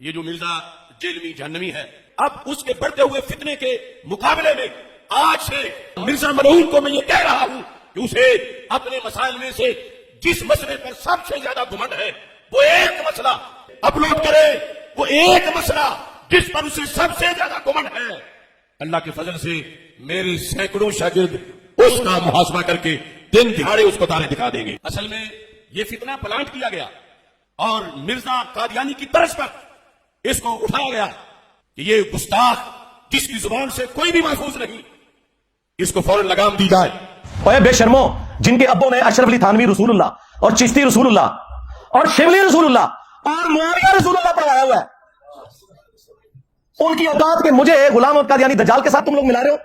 یہ جو مرزا جیلوی جہنمی ہے، اب اس کے بڑھتے ہوئے فتنے کے مقابلے میں آج سے مرزا ملعون کو میں یہ کہہ رہا ہوں کہ اسے اپنے مسائل میں سے جس مسئلے پر سب سے زیادہ گھمنڈ ہے وہ ایک مسئلہ اپلوڈ کرے، وہ ایک مسئلہ جس پر اسے سب سے زیادہ گھمنڈ ہے۔ اللہ کے فضل سے میرے سینکڑوں شاگرد اس کا محاسبہ کر کے دن دہاڑے اس کو تارے دکھا دیں گے۔ اصل میں یہ فتنہ پلانٹ کیا گیا اور مرزا قادیانی کی طرز پر اس کو اٹھایا گیا کہ یہ گستاخ جس کی زبان سے کوئی بھی محفوظ نہیں، اس کو فوراً لگام دی جائے۔ اوے بے شرمو، جن کے ابوں نے اشرف علی تھانوی رسول اللہ اور چشتی رسول اللہ اور شبلی رسول اللہ اور معاویہ رسول اللہ پڑھایا ہوا ہے، ان کی اوقات کے مجھے غلام احمد قادیانی دجال کے ساتھ تم لوگ ملا رہے ہو؟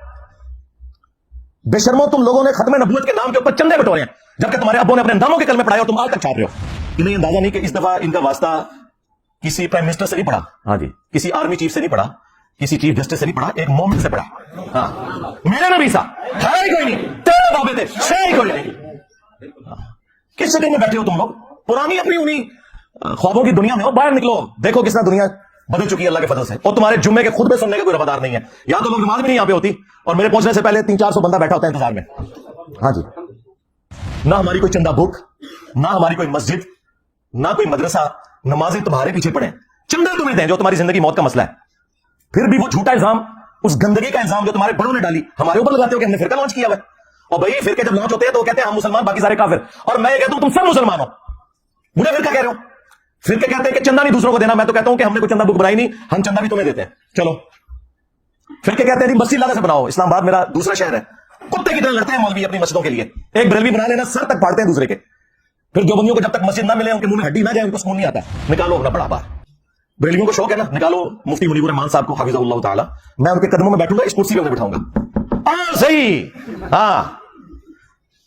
بے شرمو، تم لوگوں نے ختم نبوت کے نام کے اوپر چندے بٹورے ہیں، جبکہ تمہارے ابوں نے اپنے ناموں کے کلمے پڑھائے اور تم آج تک چھاپ رہے ہو۔ انہیں اندازہ نہیں کہ اس دفعہ ان کا واسطہ کسی پرائم منسٹر سے نہیں پڑھا، ہاں جی، کسی آرمی چیف سے نہیں پڑھا، کسی چیف جسٹس سے نہیں پڑھا، ایک مومن سے پڑھا۔ ہاں، میرے نبی سا ہے ہی کوئی نہیں، تیرے بابے تھے ہے ہی کوئی نہیں۔ کس شکل میں بیٹھے ہو تم لوگ؟ پرانی اپنی انہیں خوابوں کی دنیا میں ہو، باہر نکلو، دیکھو کس طرح دنیا بدل چکی ہے اللہ کے فضل سے، اور تمہارے جمعے کے خطبے سننے کا کوئی روادار نہیں ہے۔ یا تو لوگ نماز بھی نہیں یہاں پہ ہوتی، اور میرے پہنچنے سے پہلے 300-400 بندہ بیٹھا ہوتا ہے انتظار میں۔ ہاں جی، نہ ہماری کوئی چندہ بک، نہ ہماری کوئی مسجد، نہ کوئی مدرسہ، نمازیں تمہارے پیچھے پڑے، چندہ تمہیں دیں جو تمہاری زندگی موت کا مسئلہ ہے۔ پھر بھی وہ جھوٹا الزام، اس گندگی کا الزام جو تمہارے بڑوں نے ڈالی ہمارے اوپر لگاتے ہو کہ ہم نے فرقہ لانچ کیا ہوا ہے۔ اور بھائی فرقے جب لانچ ہوتے ہیں تو وہ کہتے ہیں ہم مسلمان باقی سارے کافر، اور میں یہ کہتا ہوں تم سب مسلمان ہو، مجھے فرقہ کہہ رہے ہو؟ فرقے کہتے ہیں کہ چندہ نہیں دوسروں کو دینا، میں تو کہتا ہوں کہ ہم نے کوئی چندہ بک بنائی نہیں، ہم چندہ بھی تمہیں دیتے ہیں، چلو۔ فرقے کہتے ہیں مسجد لادہ سے بناؤ، اسلام آباد میرا دوسرا شہر ہے، کتے کی طرح لڑتے ہیں مولوی اپنی مسجدوں کے لیے، ایک بریلوی بنا لینا سر تک پھاڑتے ہیں دوسرے کے، پھر جو بندیوں کو جب تک مسجد نہ ملے ان کے منہ میں ہڈی نہ جائے ان کو سکون نہیں آتا، نکالو اپنا بڑا بار۔ بریلویوں کو شوق ہے نا، نکالو مفتی منیب الرحمان صاحب کو حفظہ اللہ تعالی، میں ان کے قدموں میں بیٹھوں گا، اس کرسی پہ انہیں بٹھاؤں گا۔ ہاں صحیح، ہاں،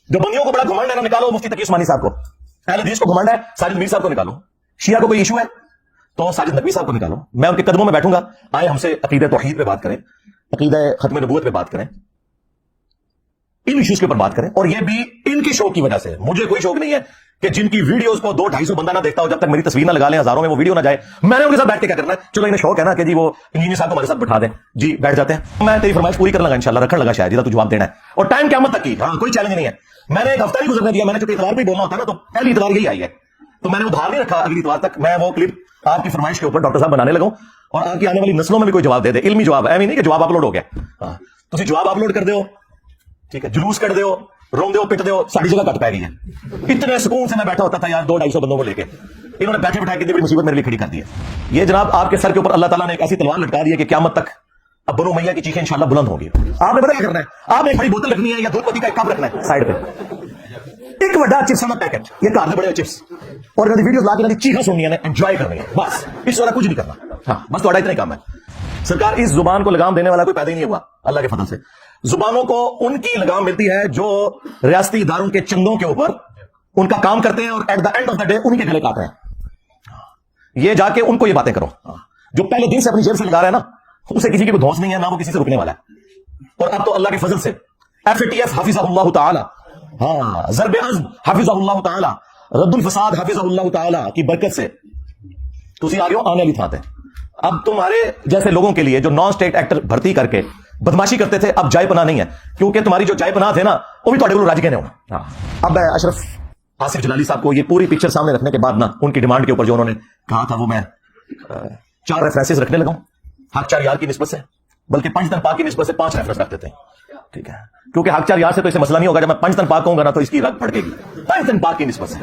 جو بندیوں کو بڑا گھمنڈ ہے نا، نکالو مفتی تقی عثمانی صاحب کو، اہل حدیث کو گھمنڈ ہے ساجد میر صاحب کو نکالو، شیعہ کو کوئی ایشو ہے تو ساجد نقوی صاحب کو نکالو، میں ان کے قدموں میں بیٹھوں گا، آئے ہم سے عقیدہ توحید پہ بات کریں، عقیدہ ختم نبوت پہ بات کریں، ان ایشوز کے اوپر بات کریں، اور یہ بھی ان کے شوق کی وجہ سے۔ مجھے کوئی شوق نہیں ہے کہ جن کی ویڈیوز کو 200-250 بندہ نہ دیکھتا ہو، جب تک میری تصویر نہ لگا لیں ہزاروں میں وہ ویڈیو نہ جائے، میں نے ان کے ساتھ بیٹھ کے کیا کرنا ہے؟ چلو انہیں شوق ہے نا کہ جی وہ انجینئر صاحب کو ہمارے ساتھ بٹھا دیں، جی بیٹھ جاتے ہیں، میں تیری فرمائش پوری کرنے لگا انشاءاللہ، رکھنے لگا شاید، تو جواب دینا ہے اور ٹائم قیامت تک کی، ہاں کوئی چیلنج نہیں ہے۔ میں نے ایک ہفتہ نہیں گزرنے دیا، میں نے چونکہ اتوار پہ بولنا ہوتا ہے نا، تو پہلی اتوار یہی آئی ہے، تو میں نے ادھار نہیں رکھا اگلی اتوار تک، میں وہ کلپ آپ کی فرمائش کے اوپر ڈاکٹر صاحب بنانے لگا اور آپ کی آنے والی نسلوں میں بھی کوئی جواب دے دے، علمی جواب، ایویں نہیں کہ جواب اپلوڈ ہو گیا، ہاں تسی جواب اپلوڈ کر دیو، ٹھیک ہے، جلوس کر دیو، روم دیو، پٹ دیو، ساری جگہ کٹ پہ گئی ہے۔ اتنے سکون سے میں بیٹھا ہوتا تھا یار 200-250 بندوں کو لے کے، انہوں نے بیٹھے بٹھائے کتنی بڑی مصیبت میرے لیے کھڑی کر دی ہے۔ یہ جناب آپ کے سر کے اوپر اللہ تعالیٰ نے ایک ایسی تلوار لٹکا دی ہے کہ قیامت تک اب بنو امیہ کی چیخیں انشاءاللہ بلند ہوں گی۔ آپ نے پتہ کیا کرنا ہے؟ آپ نے ایک بڑی بوتل رکھنی ہے یا دودھ پتی کا ایک کپ رکھنا ہے سائڈ پہ، ایک بڑا چپس کا پیکٹ، یہ کار میں بڑے چپس، اور ویڈیوز لا کے چیخیں سننی ہے، انجوائے کرنی ہے، بس اس والا کچھ نہیں کرنا، ہاں بس تھوڑا اتنا ہی کام ہے۔ سرکار اس زبان کو لگام دینے والا کوئی پیدا ہی نہیں ہوا اللہ کے فضل سے۔ زبانوں کو ان کی لگام ملتی ہے جو ریاستی اداروں کے چندوں کے اوپر ان کا کام کرتے ہیں اور at the end of the day انہی کے گلے کاٹتے ہیں۔ یہ جا کے ان کو یہ باتیں کرو، جو پہلے دن سے اپنی جیب سے لگا رہا ہے نا، اسے کسی کی کوئی دھوس نہیں ہے، نہ وہ کسی سے رکنے والا ہے۔ اور اب تو اللہ کے فضل سے FATF حافظہ اللہ تعالی، ہاں ضرب عزم حافظہ اللہ تعالی، رد الفساد حافظہ اللہ تعالی کی برکت سے تسی آ گئے ہو آنے والی تھا۔ اب تمہارے جیسے لوگوں کے لیے جو نان اسٹیٹ ایکٹر بھرتی کر کے بدماشی کرتے تھے اب جائے پناہ نہیں ہے، کیونکہ تمہاری جو جائے پناہ تھے نا وہ بھی تھوڑے کو راج گئے ہونا۔ اب اشرف آصف جلالی صاحب کو یہ پوری پکچر سامنے رکھنے کے بعد نا ان کی ڈیمانڈ کے اوپر جو انہوں نے کہا تھا وہ میں 4 ریفرنسز رکھنے لگا ہوں، حق 4 یار کی نسبت سے، بلکہ پنجتن پاک کی نسبت سے 5 ریفرنس رکھ دیتے ہیں، ٹھیک ہے، کیونکہ حق 4 یار سے تو اسے مسئلہ نہیں ہوگا، جب میں پنجتن پاک کہوں گا نا تو اس کی رگ پھڑکے گی، پنجتن پاک کی نسبت سے۔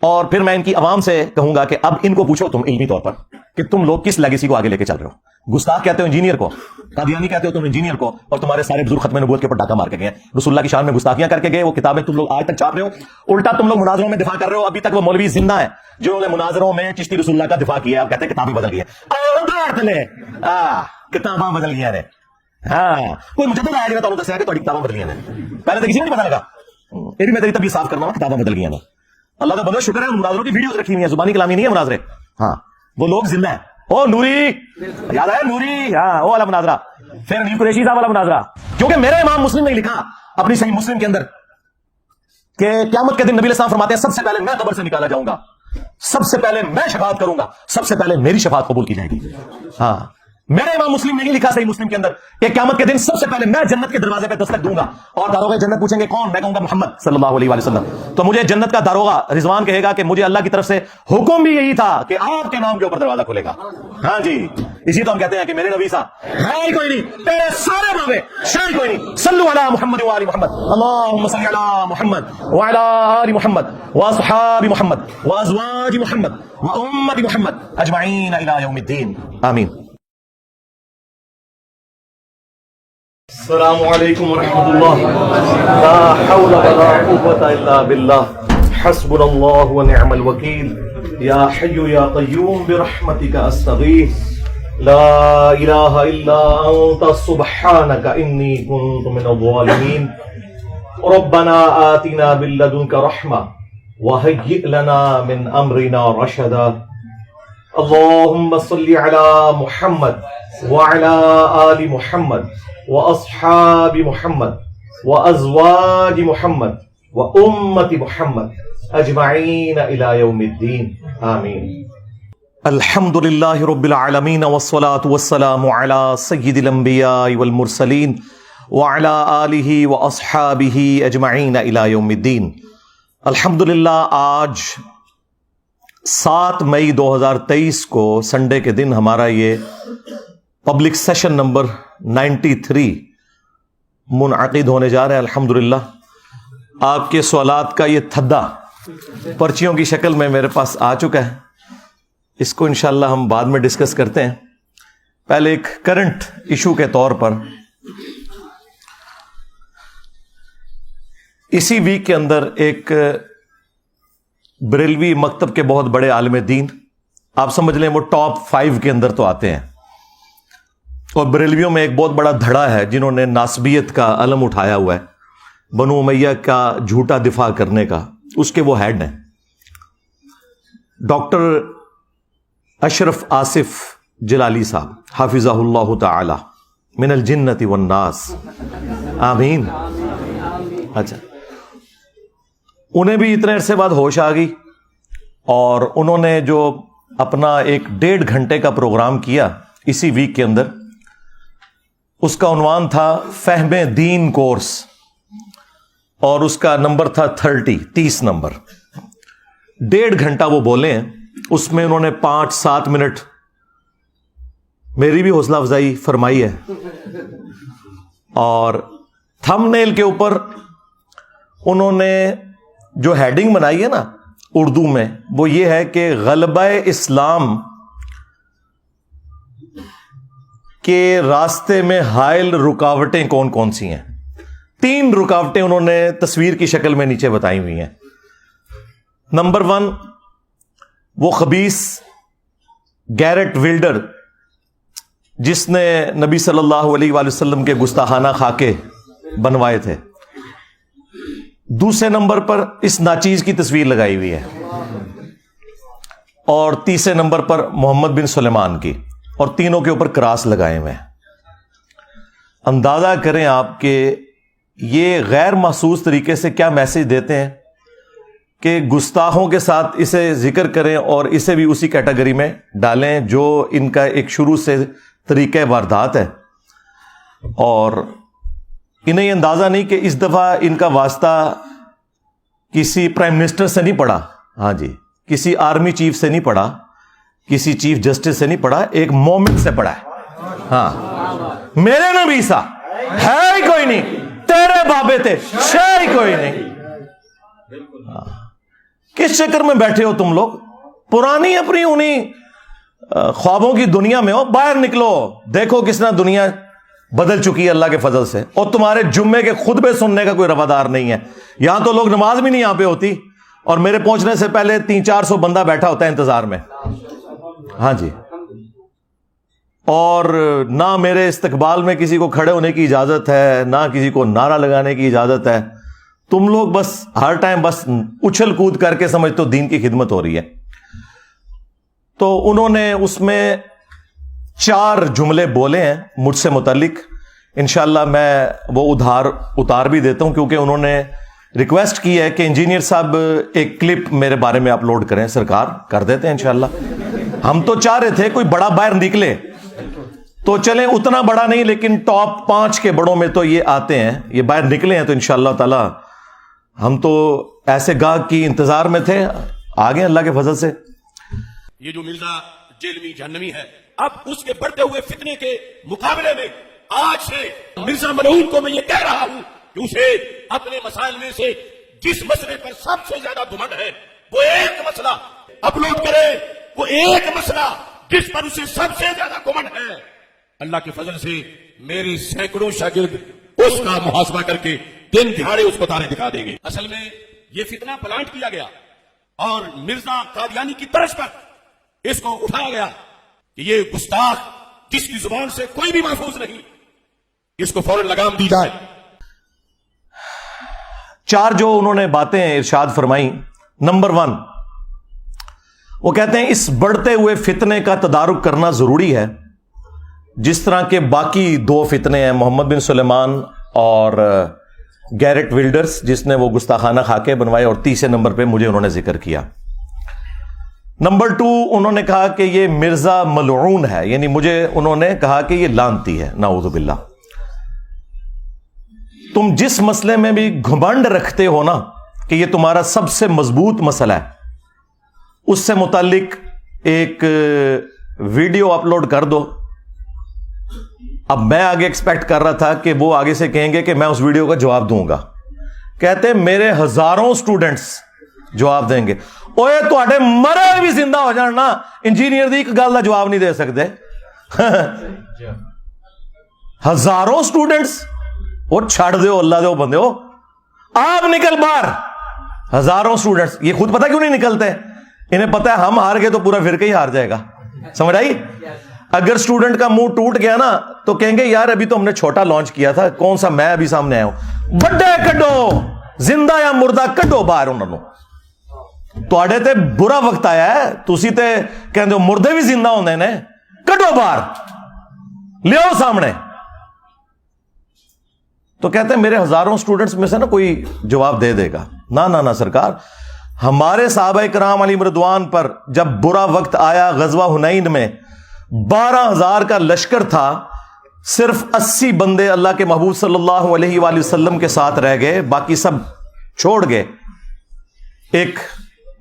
اور پھر میں ان کی عوام سے کہوں گا کہ اب ان کو پوچھو تم علمی طور پر کہ تم لوگ کس لیگیسی کو آگے لے کے چل رہے ہو۔ گستاخ کہتے ہو انجینئر کو، قادیانی کہتے ہو تم انجینئر کو، اور تمہارے سارے بزرگ ختم نبوت کے اوپر ڈاکہ مار کے گئے، رسول اللہ کی شان میں گستاخیاں کر کے گئے، وہ کتابیں تم لوگ آج تک چھاپ رہے ہو، الٹا تم لوگ مناظروں میں دفاع کر رہے ہو۔ ابھی تک وہ مولوی زندہ ہیں جنہوں نے مناظروں میں چشتی رسول اللہ کا دفاع کیا، اب کہتے ہیں کتابیں بدل گئی ہیں، کتاباں بدل گئی ہیں، ہاں کوئی مجدد آیا جائے تو دسیا کہ تھوڑی کتاباں بدل گئی ہیں، پہلے تو کسی نے نہیں پتا لگا، یہ بھی میں تیری طبیعت صاف کرنا ہوں، کتاباں بدل گئی ہیں۔ اللہ کا بندہ شکر ہے مناظروں کی ویڈیوز رکھی ہوئی ہیں، زبانی کلامی نہیں ہے مناظرے، ہاں وہ لوگ زندہ ہیں۔ او نوری یاد ہے نوری، ہاں وہ والا مناظرہ، پھر نیو قریشی صاحب والا مناظرہ، کیونکہ میرے امام مسلم نے لکھا اپنی صحیح مسلم کے اندر کہ قیامت کے دن نبی علیہ السلام فرماتے ہیں سب سے پہلے میں قبر سے نکالا جاؤں گا سب سے پہلے میں شفاعت کروں گا، سب سے پہلے میری شفاعت قبول کی جائے گی. ہاں، میرے امام مسلم نے نہیں لکھا صحیح مسلم کے اندر کہ قیامت کے دن سب سے پہلے میں جنت کے دروازے پہ دستک دوں گا، اور داروغہ جنت پوچھیں گے کون؟ میں کہوں گا محمد صلی اللہ علیہ وآلہ وسلم. تو مجھے جنت کا داروغہ رضوان کہے گا کہ مجھے اللہ کی طرف سے حکم بھی یہی تھا کہ آپ کے نام کے اوپر دروازہ کھلے گا. ہاں جی، اسی تو ہم کہتے ہیں کہ میرے نبی صاحب ہے ہی کوئی نہیں، تیرے سارے بابے شاید کوئی نہیں. صلو علی محمد وآل محمد، اللہم صلی علی محمد وعلی آل محمد واصحاب محمد وازواج محمد وامت محمد اجمعین الی یوم الدین، آمین. السلام علیکم ورحمۃ اللہ، لا حول ولا قوة الا باللہ، حسبنا اللہ ونعم الوکیل، یا حی یا قیوم برحمتک استغیث، لا الہ الا انت سبحانک انی کنت من الظالمین، ربنا آتنا من لدنک رحمہ وہیئ لنا من امرنا رشدا. اللہم صل علی محمد وعلی آل محمد واصحاب محمد وازواج محمد وامت محمد اجمعین الی یوم الدین، آمین. الحمد للہ رب العالمین والصلاة والسلام علی سید الانبیاء والمرسلین وعلی آلہ واصحابہ اجمعین الی یوم الدین. الحمد للہ آج 7 مئی 2023 کو سنڈے کے دن ہمارا یہ پبلک سیشن نمبر 93 منعقد ہونے جا رہے ہیں. الحمدللہ آپ کے سوالات کا یہ تھدا پرچیوں کی شکل میں میرے پاس آ چکا ہے. اس کو انشاءاللہ ہم بعد میں ڈسکس کرتے ہیں. پہلے ایک کرنٹ ایشو کے طور پر اسی ویک کے اندر ایک بریلوی مکتب کے بہت بڑے عالم دین، آپ سمجھ لیں وہ ٹاپ 5 کے اندر تو آتے ہیں، اور بریلویوں میں ایک بہت بڑا دھڑا ہے جنہوں نے ناسبیت کا علم اٹھایا ہوا ہے، بنو امیہ کا جھوٹا دفاع کرنے کا، اس کے وہ ہیڈ ہیں ڈاکٹر اشرف آصف جلالی صاحب، حافظہ اللہ تعالی من الجنت والناس، آمین. اچھا، انہیں بھی اتنے عرصے بعد ہوش آ گئی، اور انہوں نے جو اپنا ایک 1.5 گھنٹے کا پروگرام کیا اسی ویک کے اندر، اس کا عنوان تھا فہم دین کورس، اور اس کا نمبر تھا 30 نمبر. 1.5 گھنٹہ وہ بولے ہیں، اس میں انہوں نے 5-7 منٹ میری بھی حوصلہ افزائی فرمائی ہے، اور تھم نیل کے اوپر انہوں نے جو ہیڈنگ بنائی ہے نا اردو میں، وہ یہ ہے کہ غلبہ اسلام کے راستے میں حائل رکاوٹیں کون کون سی ہیں. 3 رکاوٹیں انہوں نے تصویر کی شکل میں نیچے بتائی ہوئی ہیں. نمبر 1، وہ خبیث گیرٹ ولڈر جس نے نبی صلی اللہ علیہ وآلہ وسلم کے گستاخانہ خاکے بنوائے تھے. دوسرے نمبر پر اس ناچیز کی تصویر لگائی ہوئی ہے، اور تیسرے نمبر پر محمد بن سلیمان کی، اور تینوں کے اوپر کراس لگائے ہوئے ہیں. اندازہ کریں آپ کہ یہ غیر محسوس طریقے سے کیا میسج دیتے ہیں کہ گستاخوں کے ساتھ اسے ذکر کریں اور اسے بھی اسی کیٹیگری میں ڈالیں جو ان کا ایک شروع سے طریقہ واردات ہے. اور انہیں یہ اندازہ نہیں کہ اس دفعہ ان کا واسطہ کسی پرائم منسٹر سے نہیں پڑا، ہاں جی، کسی آرمی چیف سے نہیں پڑا، کسی چیف جسٹس سے نہیں پڑا، ایک مومن سے پڑا ہے. ہاں، میرے نبی سا ہے ہی کوئی نہیں، تیرے بابے تھے ہے ہی کوئی نہیں. کس چکر میں بیٹھے ہو تم لوگ؟ پرانی اپنی انہیں خوابوں کی دنیا میں ہو، باہر نکلو، دیکھو کس طرح دنیا بدل چکی ہے اللہ کے فضل سے. اور تمہارے جمعے کے خطبے سننے کا کوئی روادار نہیں ہے. یہاں تو لوگ نماز بھی نہیں یہاں پہ ہوتی، اور میرے پہنچنے سے پہلے 300-400 بندہ بیٹھا ہوتا ہے انتظار میں. ہاں جی، اور نہ میرے استقبال میں کسی کو کھڑے ہونے کی اجازت ہے، نہ کسی کو نعرہ لگانے کی اجازت ہے. تم لوگ بس ہر ٹائم بس اچھل کود کر کے سمجھتے ہو دین کی خدمت ہو رہی ہے. تو انہوں نے اس میں 4 جملے بولے ہیں مجھ سے متعلق. انشاءاللہ میں وہ اتار بھی دیتا ہوں، کیونکہ انہوں نے ریکویسٹ کی ہے کہ انجینئر صاحب ایک کلپ میرے بارے میں اپلوڈ کریں. سرکار کر دیتے ہیں انشاءاللہ. ہم تو چاہ رہے تھے کوئی بڑا باہر نکلے تو چلیں, اتنا بڑا نہیں لیکن ٹاپ 5 کے بڑوں میں تو یہ آتے ہیں, یہ باہر نکلے ہیں تو انشاءاللہ تعالی. ہم تو ایسے گاہک کی انتظار میں تھے, آگے اللہ کے فضل سے. یہ جو مرزا جیلمی جہنمی ہے, اب اس کے بڑھتے ہوئے فتنے کے مقابلے میں آج سے مرزا ملعون کو میں یہ کہہ رہا ہوں کہ اسے اپنے مسائل میں سے جس مسئلے پر سب سے زیادہ گھمنڈ ہے وہ ایک مسئلہ اپلوڈ کرے, وہ ایک مسئلہ جس پر اسے سب سے زیادہ گھمنڈ ہے. اللہ کے فضل سے میری سینکڑوں شاگرد اس کا محاسبہ کر کے دن دہاڑے اس کو تارے دکھا دیں گے. اصل میں یہ فتنہ پلانٹ کیا گیا اور مرزا قادیانی کی طرز پر اس کو اٹھایا گیا کہ یہ گستاخ جس کی زبان سے کوئی بھی محفوظ نہیں, اس کو فوراً لگام دی جائے. 4 جو انہوں نے باتیں ارشاد فرمائی. نمبر 1, وہ کہتے ہیں اس بڑھتے ہوئے فتنے کا تدارک کرنا ضروری ہے, جس طرح کے باقی 2 فتنے ہیں, محمد بن سلیمان اور گیرٹ ولڈرز جس نے وہ گستاخانہ خاکے بنوائے, اور تیسرے نمبر پہ مجھے انہوں نے ذکر کیا. نمبر 2, انہوں نے کہا کہ یہ مرزا ملعون ہے, یعنی مجھے انہوں نے کہا کہ یہ لعنتی ہے, نعوذ باللہ. تم جس مسئلے میں بھی گھمنڈ رکھتے ہو نا کہ یہ تمہارا سب سے مضبوط مسئلہ ہے, اس سے متعلق ایک ویڈیو اپلوڈ کر دو. اب میں آگے ایکسپیکٹ کر رہا تھا کہ وہ آگے سے کہیں گے کہ میں اس ویڈیو کا جواب دوں گا. کہتے میرے ہزاروں سٹوڈنٹس جواب دیں گے. اوے تواڈے مرے بھی زندہ ہو جان نا, انجینئر دی ایک گل دا جواب نہیں دے سکتے. ہزاروں سٹوڈنٹس, اور چھڑ دیو اللہ دے بندے ہو, آپ نکل باہر. ہزاروں سٹوڈنٹس, یہ خود پتہ کیوں نہیں نکلتے, انہیں پتہ ہے ہم ہار گئے تو پورا فرقہ ہی ہار جائے گا. سمجھ آئی؟ اگر سٹوڈنٹ کا منہ ٹوٹ گیا نا تو کہیں گے یار ابھی تو ہم نے چھوٹا لانچ کیا تھا, کون سا میں ابھی سامنے آیا ہوں. بڑے کڈو, زندہ یا مردہ کڈو باہر انہوں نے. تواڈے تے برا وقت آیا ہے, تسی تے کہندے ہو مردے بھی زندہ ہوندے نے, کڈو باہر لیو سامنے. تو کہتے ہیں میرے ہزاروں سٹوڈنٹس میں سے نا کوئی جواب دے دے گا. نہ سرکار, ہمارے صحابہ کرام علیہم رضوان پر جب برا وقت آیا غزوہ حنین میں 12,000 کا لشکر تھا, صرف 80 بندے اللہ کے محبوب صلی اللہ علیہ وآلہ وسلم کے ساتھ رہ گئے, باقی سب چھوڑ گئے. ایک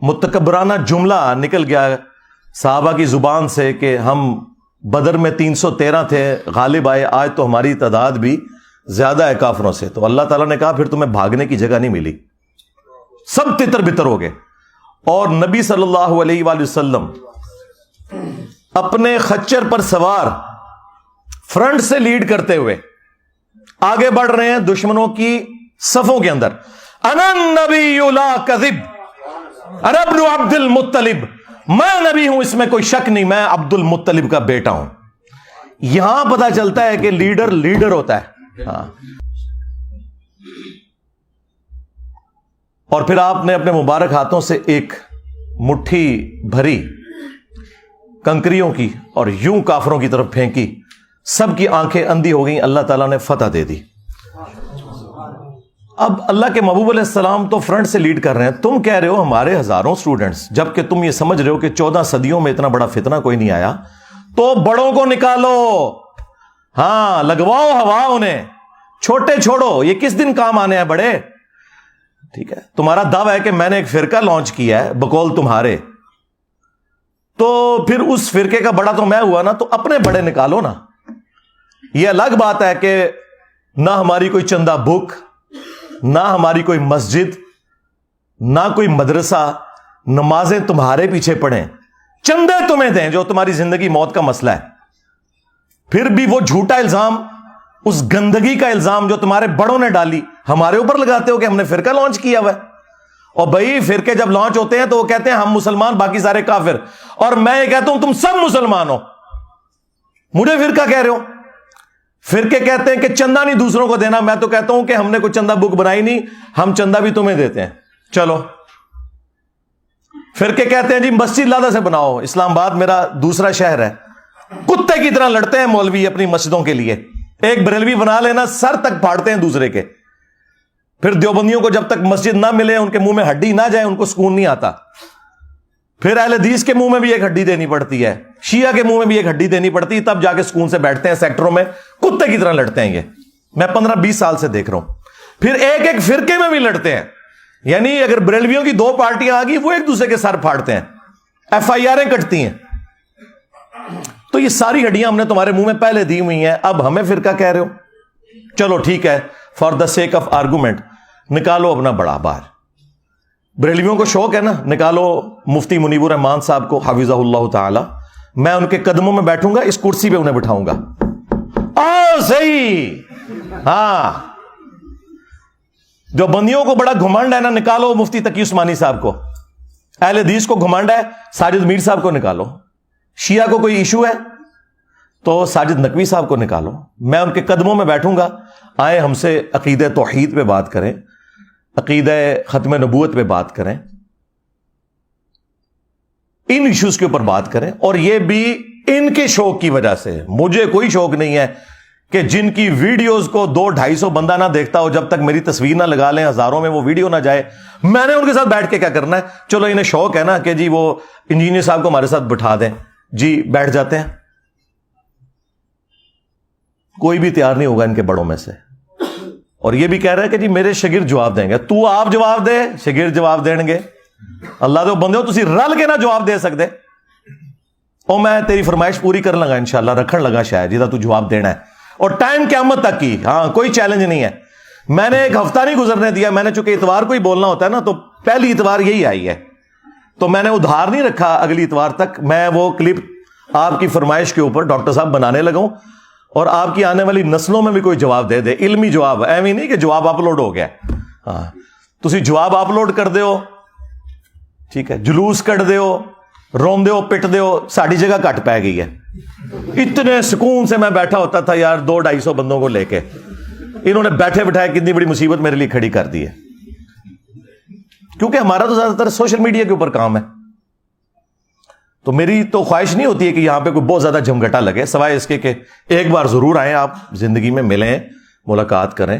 متکبرانہ جملہ نکل گیا صحابہ کی زبان سے کہ ہم بدر میں 313 تھے, غالب آئے, آج تو ہماری تعداد بھی زیادہ ہے کافروں سے. تو اللہ تعالیٰ نے کہا پھر تمہیں بھاگنے کی جگہ نہیں ملی, سب تتر بتر ہو گئے. اور نبی صلی اللہ علیہ وآلہ وسلم اپنے خچر پر سوار فرنٹ سے لیڈ کرتے ہوئے آگے بڑھ رہے ہیں دشمنوں کی صفوں کے اندر. انا النبی لا کذب انا ابن عبد المطلب, میں نبی ہوں اس میں کوئی شک نہیں, میں عبد المطلب کا بیٹا ہوں. یہاں پتا چلتا ہے کہ لیڈر ہوتا ہے. ہاں. اور پھر آپ نے اپنے مبارک ہاتھوں سے ایک مٹھی بھری کنکریوں کی اور یوں کافروں کی طرف پھینکی, سب کی آنکھیں اندھی ہو گئیں, اللہ تعالیٰ نے فتح دے دی. اب اللہ کے محبوب علیہ السلام تو فرنٹ سے لیڈ کر رہے ہیں, تم کہہ رہے ہو ہمارے ہزاروں سٹوڈنٹس, جبکہ تم یہ سمجھ رہے ہو کہ 14 صدیوں میں اتنا بڑا فتنہ کوئی نہیں آیا. تو بڑوں کو نکالو, ہاں لگواؤ ہوا انہیں, چھوٹے چھوڑو, یہ کس دن کام آنے ہیں بڑے. ٹھیک ہے, تمہارا دعویٰ ہے کہ میں نے ایک فرقہ لانچ کیا ہے بقول تمہارے, تو پھر اس فرقے کا بڑا تو میں ہوا نا, تو اپنے بڑے نکالو نا. یہ الگ بات ہے کہ نہ ہماری کوئی چندہ بک, نہ ہماری کوئی مسجد, نہ کوئی مدرسہ, نمازیں تمہارے پیچھے پڑھیں, چندے تمہیں دیں جو تمہاری زندگی موت کا مسئلہ ہے. پھر بھی وہ جھوٹا الزام, اس گندگی کا الزام جو تمہارے بڑوں نے ڈالی ہمارے اوپر لگاتے ہو کہ ہم نے فرقہ لانچ کیا ہوا ہے. اور بھائی فرقے جب لانچ ہوتے ہیں تو وہ کہتے ہیں ہم مسلمان باقی سارے کافر, اور میں یہ کہتا ہوں تم سب مسلمان ہو, مجھے فرقہ کہہ رہے ہو. فرقے کہتے ہیں کہ چندہ نہیں دوسروں کو دینا, میں تو کہتا ہوں کہ ہم نے کوئی چندہ بک بنائی نہیں, ہم چندہ بھی تمہیں دیتے ہیں. چلو فرقے کہتے ہیں جی مسجد لادہ سے بناؤ, اسلام آباد میرا دوسرا شہر ہے, کتے کی طرح لڑتے ہیں مولوی اپنی مسجدوں کے لیے, ایک بریلوی بنا لینا سر تک پھاڑتے ہیں دوسرے کے. پھر دیوبندیوں کو جب تک مسجد نہ ملے، ان کے منہ میں ہڈی نہ جائے، ان کو سکون نہیں آتا. پھر اہل حدیث کے منہ میں بھی ایک ہڈی دینی پڑتی ہے، شیعہ کے منہ میں بھی ایک ہڈی دینی پڑتی ہے، تب جا کے سکون سے بیٹھتے ہیں. سیکٹروں میں کتے کی طرح لڑتے ہیں. یہ میں 15-20 سال سے دیکھ رہا ہوں. پھر ایک ایک فرقے میں بھی لڑتے ہیں. یعنی اگر بریلویوں کی 2 پارٹیاں آ گئی، وہ ایک دوسرے کے سر پھاڑتے ہیں، FIR کٹتی ہیں. تو یہ ساری ہڈیاں ہم نے تمہارے منہ میں پہلے دی ہوئی ہیں، اب ہمیں فرقہ کہہ رہے ہو. چلو ٹھیک ہے، for the sake of argument نکالو اپنا بڑا باہر. بریلویوں کو شوق ہے نا، نکالو مفتی منیب الرحمان صاحب کو حفظہ اللہ تعالی. میں ان کے قدموں میں بیٹھوں گا، اس کرسی پہ انہیں بٹھاؤں گا. صحیح. ہاں، جو بندیوں کو بڑا گھمنڈ ہے نا، نکالو مفتی تقی عثمانی صاحب کو. اہل حدیث کو گھمنڈ ہے، ساجد میر صاحب کو نکالو. شیعہ کو کوئی ایشو ہے تو ساجد نقوی صاحب کو نکالو. میں ان کے قدموں میں بیٹھوں گا. آئے ہم سے عقیدہ توحید پہ بات کریں، عقیدہ ختم نبوت پہ بات کریں، ان ایشوز کے اوپر بات کریں. اور یہ بھی ان کے شوق کی وجہ سے. مجھے کوئی شوق نہیں ہے کہ جن کی ویڈیوز کو 200-250 بندہ نہ دیکھتا ہو، جب تک میری تصویر نہ لگا لیں، ہزاروں میں وہ ویڈیو نہ جائے، میں نے ان کے ساتھ بیٹھ کے کیا کرنا ہے؟ چلو انہیں شوق ہے نا کہ جی وہ انجینئر صاحب کو ہمارے ساتھ بٹھا دیں، جی بیٹھ جاتے ہیں. کوئی بھی تیار نہیں ہوگا ان کے بڑوں میں سے. اور یہ بھی کہہ رہے ہیں کہ جی میرے شاگرد جواب دیں گے. تو آپ جواب دے، شاگرد جواب دیں گے؟ اللہ دے بندے ہو، تسی رل کے نہ جواب دے سکتے. اور میں تیری فرمائش پوری کرن لگا، انشاءاللہ رکھن لگا شاید جہاں تو جواب دینا ہے. اور ٹائم قیامت تک کی. ہاں، کوئی چیلنج نہیں ہے. میں نے ایک ہفتہ نہیں گزرنے دیا. میں نے چونکہ اتوار کو ہی بولنا ہوتا ہے نا، تو پہلی اتوار یہی آئی ہے، تو میں نے ادھار نہیں رکھا اگلی اتوار تک. میں وہ کلپ آپ کی فرمائش کے اوپر ڈاکٹر صاحب بنانے لگا ہوں، اور آپ کی آنے والی نسلوں میں بھی کوئی جواب دے دے. علمی جواب، ایویں نہیں کہ جواب اپلوڈ ہو گیا. ہاں، تسی جواب اپلوڈ کر دیو، ٹھیک ہے، جلوس کٹ دیو، رون دیو، پٹ دیو، ساڑی جگہ کٹ پہ گئی ہے. اتنے سکون سے میں بیٹھا ہوتا تھا یار 200-250 بندوں کو لے کے. انہوں نے بیٹھے بٹھائے کتنی بڑی مصیبت میرے لیے کھڑی کر دی ہے. کیونکہ ہمارا تو زیادہ تر سوشل میڈیا کے اوپر کام ہے. تو میری تو خواہش نہیں ہوتی ہے کہ یہاں پہ کوئی بہت زیادہ جھمگٹا لگے، سوائے اس کے کہ ایک بار ضرور آئیں، آپ زندگی میں ملیں، ملاقات کریں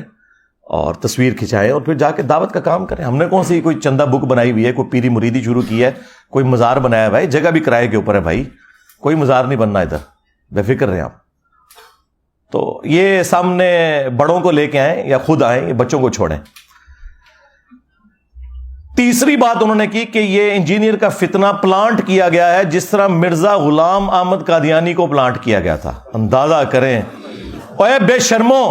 اور تصویر کھنچائیں، اور پھر جا کے دعوت کا کام کریں. ہم نے کون سی کوئی چندہ بک بنائی ہوئی ہے، کوئی پیری مریدی شروع کی ہے، کوئی مزار بنایا ہے؟ بھائی جگہ بھی کرائے کے اوپر ہے بھائی، کوئی مزار نہیں بننا ادھر، بے فکر رہیں آپ. تو یہ سامنے بڑوں کو لے کے آئیں یا خود آئیں، یہ بچوں کو چھوڑیں. تیسری بات انہوں نے کی کہ یہ انجینئر کا فتنہ پلانٹ کیا گیا ہے جس طرح مرزا غلام احمد قادیانی کو پلانٹ کیا گیا تھا. اندازہ کریں، اوے بے شرمو،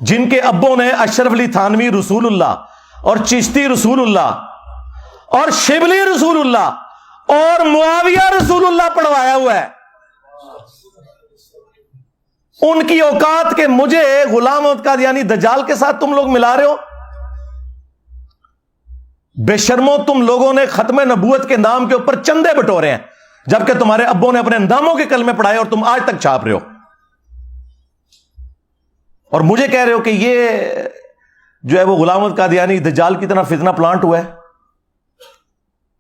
جن کے ابوں نے اشرف علی تھانوی رسول اللہ اور چشتی رسول اللہ اور شبلی رسول اللہ اور معاویہ رسول اللہ پڑھوایا ہوا ہے، ان کی اوقات کے مجھے غلام احمد قادیانی دجال کے ساتھ تم لوگ ملا رہے ہو. بے شرمو، تم لوگوں نے ختم نبوت کے نام کے اوپر چندے بٹورے ہیں، جبکہ تمہارے ابوں نے اپنے ناموں کے کلمے پڑھائے اور تم آج تک چھاپ رہے ہو. اور مجھے کہہ رہے ہو کہ یہ جو ہے وہ غلام احمد قادیانی دجال کی طرح فتنہ پلانٹ ہوا ہے.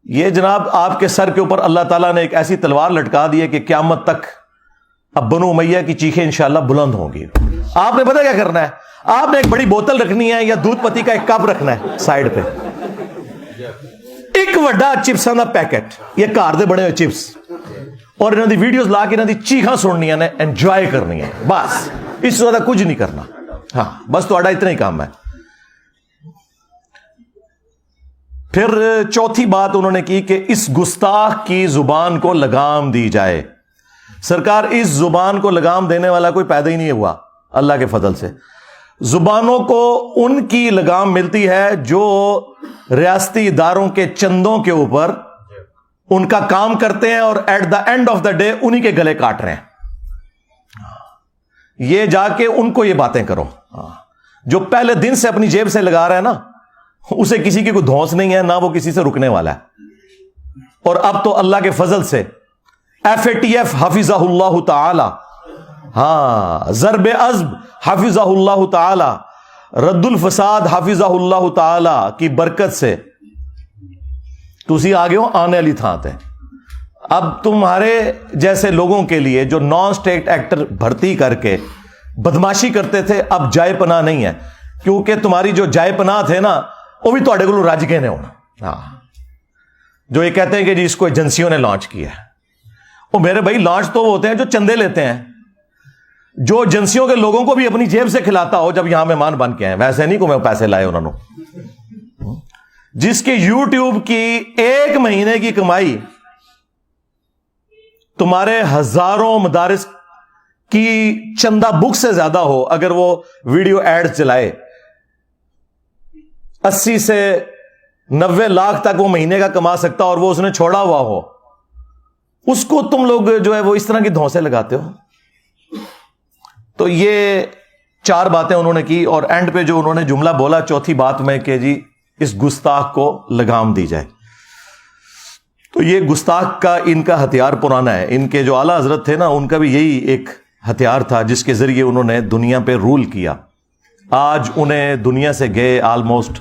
یہ جناب آپ کے سر کے اوپر اللہ تعالیٰ نے ایک ایسی تلوار لٹکا دی ہے کہ قیامت تک اب بنو امیہ کی چیخیں انشاءاللہ بلند ہوں گی. آپ نے پتہ کیا کرنا ہے؟ آپ نے ایک بڑی بوتل رکھنی ہے یا دودھ پتی کا ایک کپ رکھنا ہے سائڈ پہ، ایک وڈا چپساں دا پیکٹ، یہ گھر دے بنے ہوئے چپس، اور انہوں دی ویڈیوز لا کے انہوں دی چیخاں سننیاں نے، انجوائے کرنی ہے، بس اس سے زیادہ کچھ نہیں کرنا. ہاں بس تہاڈا اتنا ہی کام ہے. پھر چوتھی بات انہوں نے کی کہ اس گستاخ کی زبان کو لگام دی جائے. سرکار، اس زبان کو لگام دینے والا کوئی پیدا ہی نہیں ہوا اللہ کے فضل سے. زبانوں کو ان کی لگام ملتی ہے جو ریاستی اداروں کے چندوں کے اوپر ان کا کام کرتے ہیں اور at the end of the day انہی کے گلے کاٹ رہے ہیں. یہ جا کے ان کو یہ باتیں کرو. جو پہلے دن سے اپنی جیب سے لگا رہا ہے نا، اسے کسی کی کوئی دھونس نہیں ہے، نہ وہ کسی سے رکنے والا ہے. اور اب تو اللہ کے فضل سے FATF حفظہ اللہ تعالی، ہاں ضرب عزب حفظہ اللہ تعالی، رد الفساد حفظہ اللہ تعالی کی برکت سے تسی آگے ہو آنے والی تھانت ہے. اب تمہارے جیسے لوگوں کے لیے جو نان اسٹیٹ ایکٹر بھرتی کر کے بدماشی کرتے تھے، اب جائے پناہ نہیں ہے. کیونکہ تمہاری جو جائے پناہ تھے نا وہ بھی تھوڑے کو رج گئے نے ہونا. ہاں جو یہ کہتے ہیں کہ جی اس کو ایجنسیوں نے لانچ کیا ہے, وہ میرے بھائی لانچ تو وہ ہوتے ہیں جو چندے لیتے ہیں, جو ایجنسیوں کے لوگوں کو بھی اپنی جیب سے کھلاتا ہو جب یہاں مہمان بن کے آئے, ویسے نہیں کو میں پیسے لائے انہوں نے. جس کی یوٹیوب کی ایک مہینے کی کمائی تمہارے ہزاروں مدارس کی چندہ بک سے زیادہ ہو, اگر وہ ویڈیو ایڈ چلائے 80 سے 90 لاکھ تک وہ مہینے کا کما سکتا, اور وہ اس نے چھوڑا ہوا ہو, اس کو تم لوگ جو ہے وہ اس طرح کی دھونسے لگاتے ہو. تو یہ 4 باتیں انہوں نے کی, اور اینڈ پہ جو انہوں نے جملہ بولا چوتھی بات میں کہ جی اس گستاخ کو لگام دی جائے. تو یہ گستاخ کا ان کا ہتھیار پرانا ہے. ان کے جو اعلیٰ حضرت تھے نا, ان کا بھی یہی ایک ہتھیار تھا جس کے ذریعے انہوں نے دنیا پہ رول کیا. آج انہیں دنیا سے گئے آلموسٹ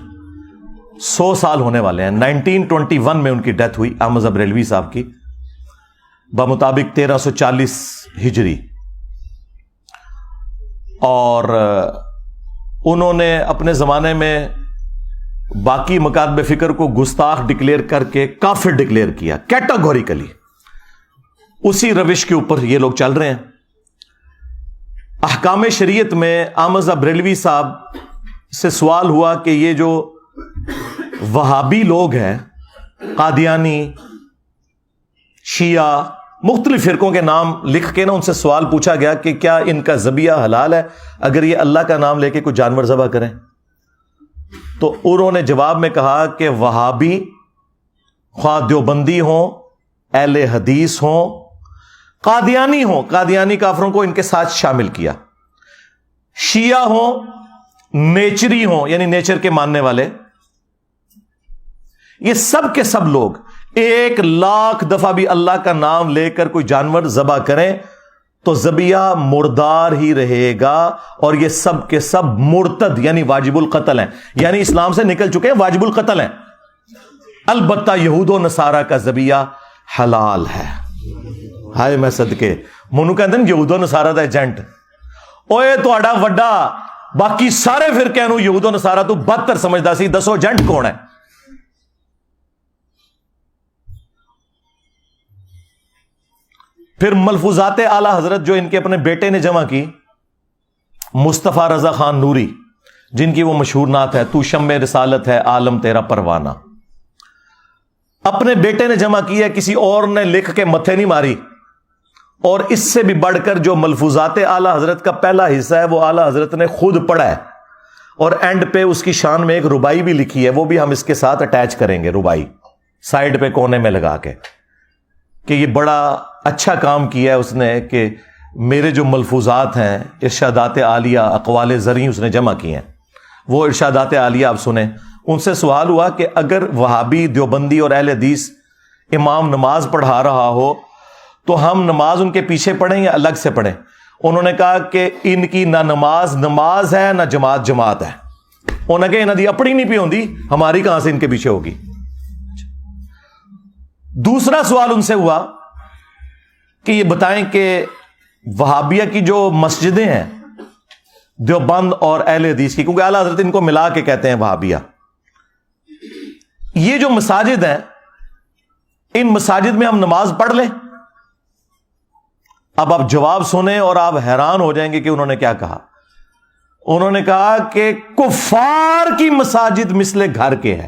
100 سال ہونے والے ہیں. 1921 میں ان کی ڈیتھ ہوئی احمد رضا بریلوی صاحب کی, بمطابق 1340 ہجری. اور انہوں نے اپنے زمانے میں باقی مکاتب فکر کو گستاخ ڈکلیئر کر کے کافر ڈکلیئر کیا کیٹاگوریکلی. اسی روش کے اوپر یہ لوگ چل رہے ہیں. احکام شریعت میں احمد رضا بریلوی صاحب سے سوال ہوا کہ یہ جو وہابی لوگ ہیں, قادیانی, شیعہ, مختلف فرقوں کے نام لکھ کے نا ان سے سوال پوچھا گیا کہ کیا ان کا ذبیحہ حلال ہے اگر یہ اللہ کا نام لے کے کوئی جانور ذبح کریں. تو انہوں نے جواب میں کہا کہ وہابی خواہ دیوبندی ہوں, اہل حدیث ہوں, قادیانی ہوں, قادیانی کافروں کو ان کے ساتھ شامل کیا, شیعہ ہوں, نیچری ہوں یعنی نیچر کے ماننے والے, یہ سب کے سب لوگ 1,00,000 دفعہ بھی اللہ کا نام لے کر کوئی جانور ذبح کریں تو ذبیحہ مردار ہی رہے گا, اور یہ سب کے سب مرتد یعنی واجب القتل ہیں, یعنی اسلام سے نکل چکے ہیں, واجب القتل ہیں. البتہ یہود و نصارہ کا ذبیحہ حلال ہے. ہائے میں صدقے منو کہتے ہیں یہود و نصارہ دا ایجنٹ, اوے تہاڈا وڈا باقی سارے فرقے نو یہود و نصارہ تو بدتر سمجھدا سی, دسو ایجنٹ کون ہے؟ پھر ملفوظات اعلی حضرت جو ان کے اپنے بیٹے نے جمع کی, مصطفیٰ رضا خان نوری, جن کی وہ مشہور نعت ہے تو شمع رسالت ہے عالم تیرا پروانہ, اپنے بیٹے نے جمع کی ہے, کسی اور نے لکھ کے متھے نہیں ماری. اور اس سے بھی بڑھ کر جو ملفوظات اعلی حضرت کا پہلا حصہ ہے وہ اعلی حضرت نے خود پڑھا ہے, اور اینڈ پہ اس کی شان میں ایک ربائی بھی لکھی ہے, وہ بھی ہم اس کے ساتھ اٹیچ کریں گے, ربائی سائڈ پہ کونے میں لگا کے, کہ یہ بڑا اچھا کام کیا ہے اس نے کہ میرے جو ملفوظات ہیں ارشادات عالیہ اقوال زرعی اس نے جمع کی ہیں. وہ ارشادات عالیہ آپ سنیں. ان سے سوال ہوا کہ اگر وہابی, دیوبندی اور اہل حدیث امام نماز پڑھا رہا ہو تو ہم نماز ان کے پیچھے پڑھیں یا الگ سے پڑھیں؟ انہوں نے کہا کہ ان کی نہ نماز نماز ہے نہ جماعت جماعت ہے. انہوں نے کہا انہوں دی اپنی نہیں پی ہوندی, ہماری کہاں سے ان کے پیچھے ہوگی. دوسرا سوال ان سے ہوا کہ یہ بتائیں کہ وہابیہ کی جو مسجدیں ہیں دیوبند اور اہل حدیث کی, کیونکہ اعلیٰ حضرت ان کو ملا کے کہتے ہیں وہابیہ, یہ جو مساجد ہیں ان مساجد میں ہم نماز پڑھ لیں؟ اب آپ جواب سنیں اور آپ حیران ہو جائیں گے کہ انہوں نے کیا کہا. انہوں نے کہا کہ کفار کی مساجد مثل گھر کے ہے.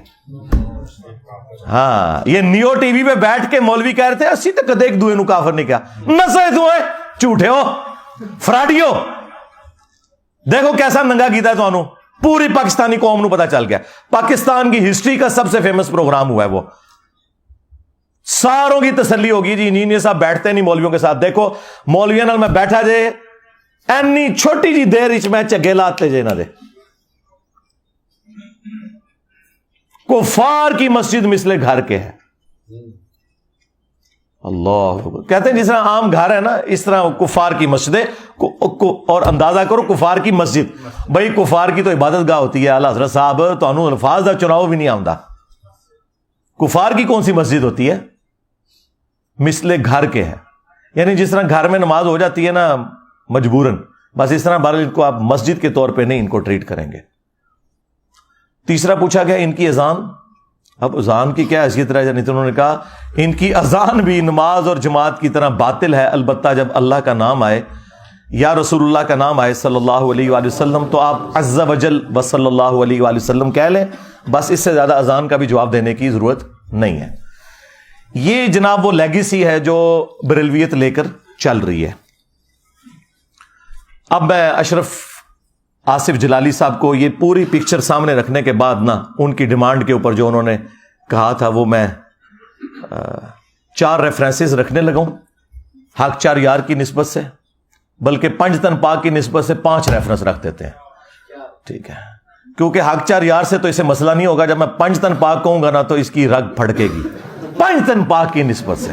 ہاں, یہ نیو ٹی وی پہ بیٹھ کے مولوی کہہ رہے تھے اسی تک کدے ایک دوئے نو کافر نہیں کیا, نسے دوئے جھوٹے ہو, فراڈیو. دیکھو کیسا ننگا کیتا ہے تو پوری پاکستانی قوم نو پتا چل گیا. پاکستان کی ہسٹری کا سب سے فیمس پروگرام ہوا ہے, وہ ساروں کی تسلی ہوگی جی انجینئر صاحب بیٹھتے نہیں مولویوں کے ساتھ. دیکھو مولویوں نال میں بیٹھا جے اینی چھوٹی جی دیر میں چگے لاتے جے نہ دے. کفار کی مسجد مثل گھر کے ہے. اللہ کہتے ہیں جس طرح عام گھر ہے نا اس طرح کفار کی مسجدیں. اور اندازہ کرو کفار کی مسجد, بھائی کفار کی تو عبادت گاہ ہوتی ہے. اعلیٰ حضرت صاحب تو انہوں الفاظ کا چناؤ بھی نہیں آتا. کفار کی کون سی مسجد ہوتی ہے؟ مثل گھر کے ہے, یعنی جس طرح گھر میں نماز ہو جاتی ہے نا مجبوراً, بس اس طرح بہرحال ان کو آپ مسجد کے طور پہ نہیں ان کو ٹریٹ کریں گے. تیسرا پوچھا گیا ان کی اذان، اب اذان کی کیا حیثیت رہ جانی، تو انہوں نے کہا ان کی اذان بھی نماز اور جماعت کی طرح باطل ہے، البتہ جب اللہ کا نام آئے یا رسول اللہ کا نام آئے صلی اللہ علیہ وآلہ وسلم تو آپ عز وجل و صلی اللہ علیہ وآلہ وسلم کہہ لیں، بس اس سے زیادہ اذان کا بھی جواب دینے کی ضرورت نہیں ہے۔ یہ جناب وہ لیگیسی ہے جو بریلویت لے کر چل رہی ہے۔ اب میں اشرف آصف جلالی صاحب کو یہ پوری پکچر سامنے رکھنے کے بعد نا ان کی ڈیمانڈ کے اوپر جو انہوں نے کہا تھا وہ میں 4 ریفرنسز رکھنے لگا ہوں حق 4 یار کی نسبت سے، بلکہ پنجتن پاک کی نسبت سے 5 ریفرنس رکھ دیتے ہیں، ٹھیک ہے، کیونکہ حق 4 یار سے تو اسے مسئلہ نہیں ہوگا، جب میں پنجتن پاک کہوں گا نا تو اس کی رگ پھڑکے گی، پنجتن پاک کی نسبت سے۔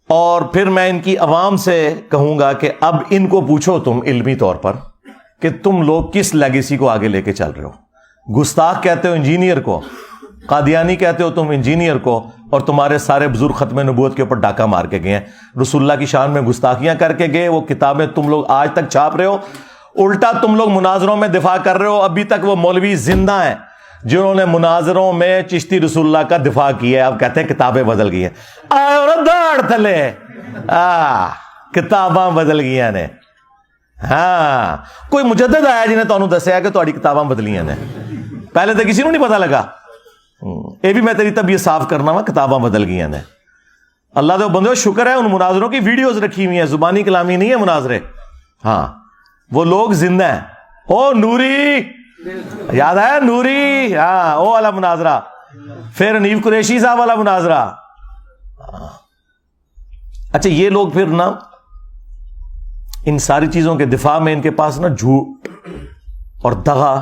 اور پھر میں ان کی عوام سے کہوں گا کہ اب ان کو پوچھو تم علمی طور پر کہ تم لوگ کس لیگیسی کو آگے لے کے چل رہے ہو۔ گستاخ کہتے ہو انجینئر کو، قادیانی کہتے ہو تم انجینئر کو، اور تمہارے سارے بزرگ ختم نبوت کے اوپر ڈاکہ مار کے گئے ہیں، رسول اللہ کی شان میں گستاخیاں کر کے گئے، وہ کتابیں تم لوگ آج تک چھاپ رہے ہو، الٹا تم لوگ مناظروں میں دفاع کر رہے ہو۔ ابھی تک وہ مولوی زندہ ہیں جنہوں نے مناظروں میں چشتی رسول اللہ کا دفاع کیا ہے، اب کہتے ہیں کتابیں بدل گئی ہیں، داڑ تھلے کتاباں بدل گئی نے۔ ہاں کوئی مجدد آیا جنہیں تانوں دسیا کہ تہاڈی کتاباں بدلیاں نے، پہلے تو کسی نوں نہیں پتا لگا۔ یہ بھی میں تیری طبیعت صاف کرنا وا، کتاباں بدل گئی نے۔ اللہ دے بندو شکر ہے ان مناظروں کی ویڈیوز رکھی ہوئی ہیں، زبانی کلامی نہیں ہے مناظرے، ہاں وہ لوگ زندہ ہیں۔ او نوری یاد آیا، نوری، ہاں وہ والا مناظرہ، پھر حنیف قریشی صاحب والا مناظرہ۔ اچھا یہ لوگ پھر نا ان ساری چیزوں کے دفاع میں ان کے پاس نا جھوٹ اور دغا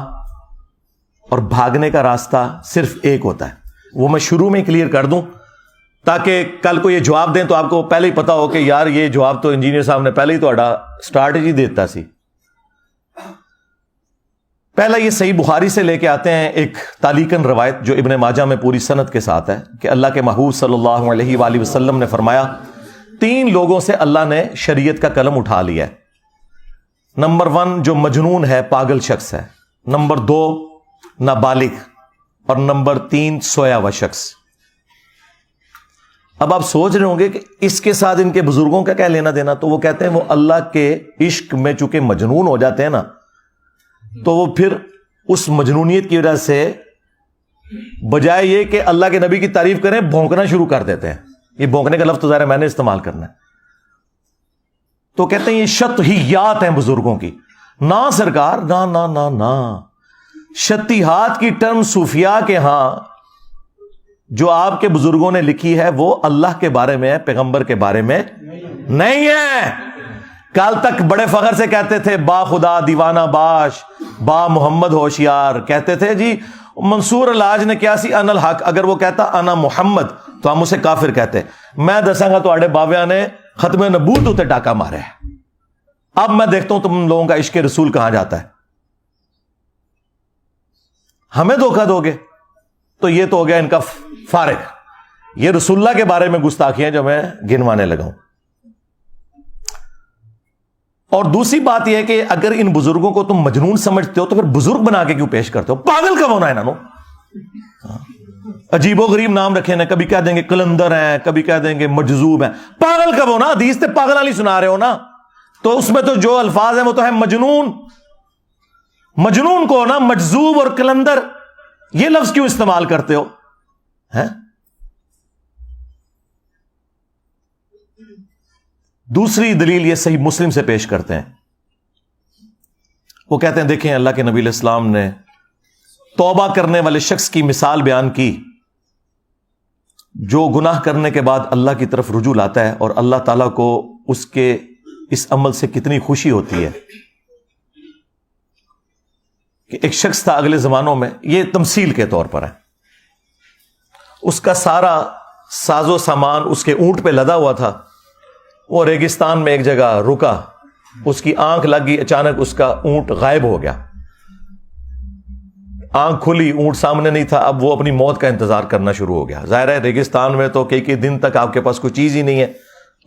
اور بھاگنے کا راستہ صرف ایک ہوتا ہے، وہ میں شروع میں کلیئر کر دوں تاکہ کل کو یہ جواب دیں تو آپ کو پہلے ہی پتا ہو کہ یار یہ جواب تو انجینئر صاحب نے پہلے ہی تہاڈا اسٹریٹجی دیتا سی۔ پہلا یہ صحیح بخاری سے لے کے آتے ہیں ایک تعلیقاً روایت جو ابن ماجہ میں پوری سند کے ساتھ ہے کہ اللہ کے محبوب صلی اللہ علیہ وآلہ وسلم نے فرمایا 3 لوگوں سے اللہ نے شریعت کا قلم اٹھا لیا ہے۔ نمبر 1 جو مجنون ہے، پاگل شخص ہے، نمبر 2 نابالغ، اور نمبر 3 سویا ہوا شخص۔ اب آپ سوچ رہے ہوں گے کہ اس کے ساتھ ان کے بزرگوں کا کیا لینا دینا، تو وہ کہتے ہیں وہ اللہ کے عشق میں چونکہ مجنون ہو جاتے ہیں نا تو وہ پھر اس مجنونیت کی وجہ سے بجائے یہ کہ اللہ کے نبی کی تعریف کریں بھونکنا شروع کر دیتے ہیں۔ یہ بھونکنے کا لفظ تو ظاہر ہے میں نے استعمال کرنا ہے، تو کہتے ہیں یہ شطحیات ہیں بزرگوں کی۔ نہ سرکار، نہ نہ نہ نہ، شطحیات کی ٹرم صوفیاء کے ہاں جو آپ کے بزرگوں نے لکھی ہے وہ اللہ کے بارے میں، پیغمبر کے بارے میں نہیں ہے۔ کل تک بڑے فخر سے کہتے تھے با خدا دیوانہ باش، با محمد ہوشیار، کہتے تھے جی منصور الحاج نے کیا سی ان الحق، اگر وہ کہتا انا محمد تو ہم اسے کافر کہتے۔ میں دساں گا تو باویاں نے ختم نبوت ہوتے ڈاکہ مارے ہے۔ اب میں دیکھتا ہوں تم لوگوں کا عشق رسول کہاں جاتا ہے۔ ہمیں دھوکہ دو گے تو یہ تو ہو گیا ان کا فارغ۔ یہ رسول اللہ کے بارے میں گستاخیاں جو میں گنوانے لگا ہوں۔ اور دوسری بات یہ ہے کہ اگر ان بزرگوں کو تم مجنون سمجھتے ہو تو پھر بزرگ بنا کے کیوں پیش کرتے ہو؟ پاگل کب ہونا ہے انہوں؟ عجیب و غریب نام رکھے نا، کبھی کہہ دیں گے کلندر ہیں، کبھی کہہ دیں گے مجذوب ہیں۔ پاگل کب ہونا؟ حدیث تے پاگل والی سنا رہے ہو نا، تو اس میں تو جو الفاظ ہیں وہ تو ہے مجنون۔ مجنون کو نا مجذوب اور کلندر یہ لفظ کیوں استعمال کرتے ہو؟ دوسری دلیل یہ صحیح مسلم سے پیش کرتے ہیں، وہ کہتے ہیں دیکھیں اللہ کے نبی علیہ السلام نے توبہ کرنے والے شخص کی مثال بیان کی جو گناہ کرنے کے بعد اللہ کی طرف رجوع لاتا ہے، اور اللہ تعالیٰ کو اس کے اس عمل سے کتنی خوشی ہوتی ہے کہ ایک شخص تھا اگلے زمانوں میں، یہ تمثیل کے طور پر ہے، اس کا سارا ساز و سامان اس کے اونٹ پہ لدا ہوا تھا، وہ ریگستان میں ایک جگہ رکا، اس کی آنکھ لگی، اچانک اس کا اونٹ غائب ہو گیا، آنکھ کھلی، اونٹ سامنے نہیں تھا، اب وہ اپنی موت کا انتظار کرنا شروع ہو گیا۔ ظاہر ہے ریگستان میں تو کئی دن تک آپ کے پاس کوئی چیز ہی نہیں ہے،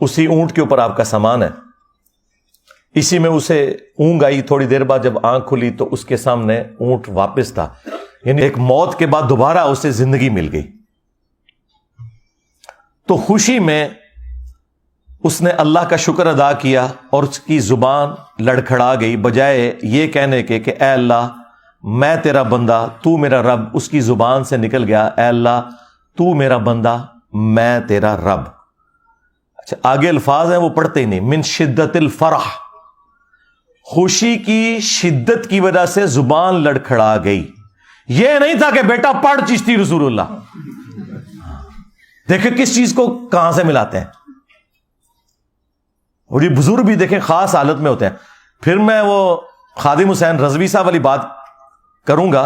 اسی اونٹ کے اوپر آپ کا سامان ہے۔ اسی میں اسے اونگ آئی. تھوڑی دیر بعد جب آنکھ کھلی تو اس کے سامنے اونٹ واپس تھا. یعنی ایک موت کے بعد دوبارہ اسے زندگی مل گئی. تو خوشی میں اس نے اللہ کا شکر ادا کیا اور اس کی زبان لڑکھڑا گئی. بجائے یہ کہنے کے کہ اے اللہ میں تیرا بندہ تو میرا رب, اس کی زبان سے نکل گیا اے اللہ تو میرا بندہ میں تیرا رب. اچھا آگے الفاظ ہیں وہ پڑھتے ہی نہیں. من شدت الفرح, خوشی کی شدت کی وجہ سے زبان لڑکھڑا گئی. یہ نہیں تھا کہ بیٹا پڑھ چشتی رسول اللہ. دیکھیں کس چیز کو کہاں سے ملاتے ہیں. اور یہ بزرگ بھی دیکھیں خاص حالت میں ہوتے ہیں. پھر میں وہ خادم حسین رضوی صاحب والی بات کروں گا,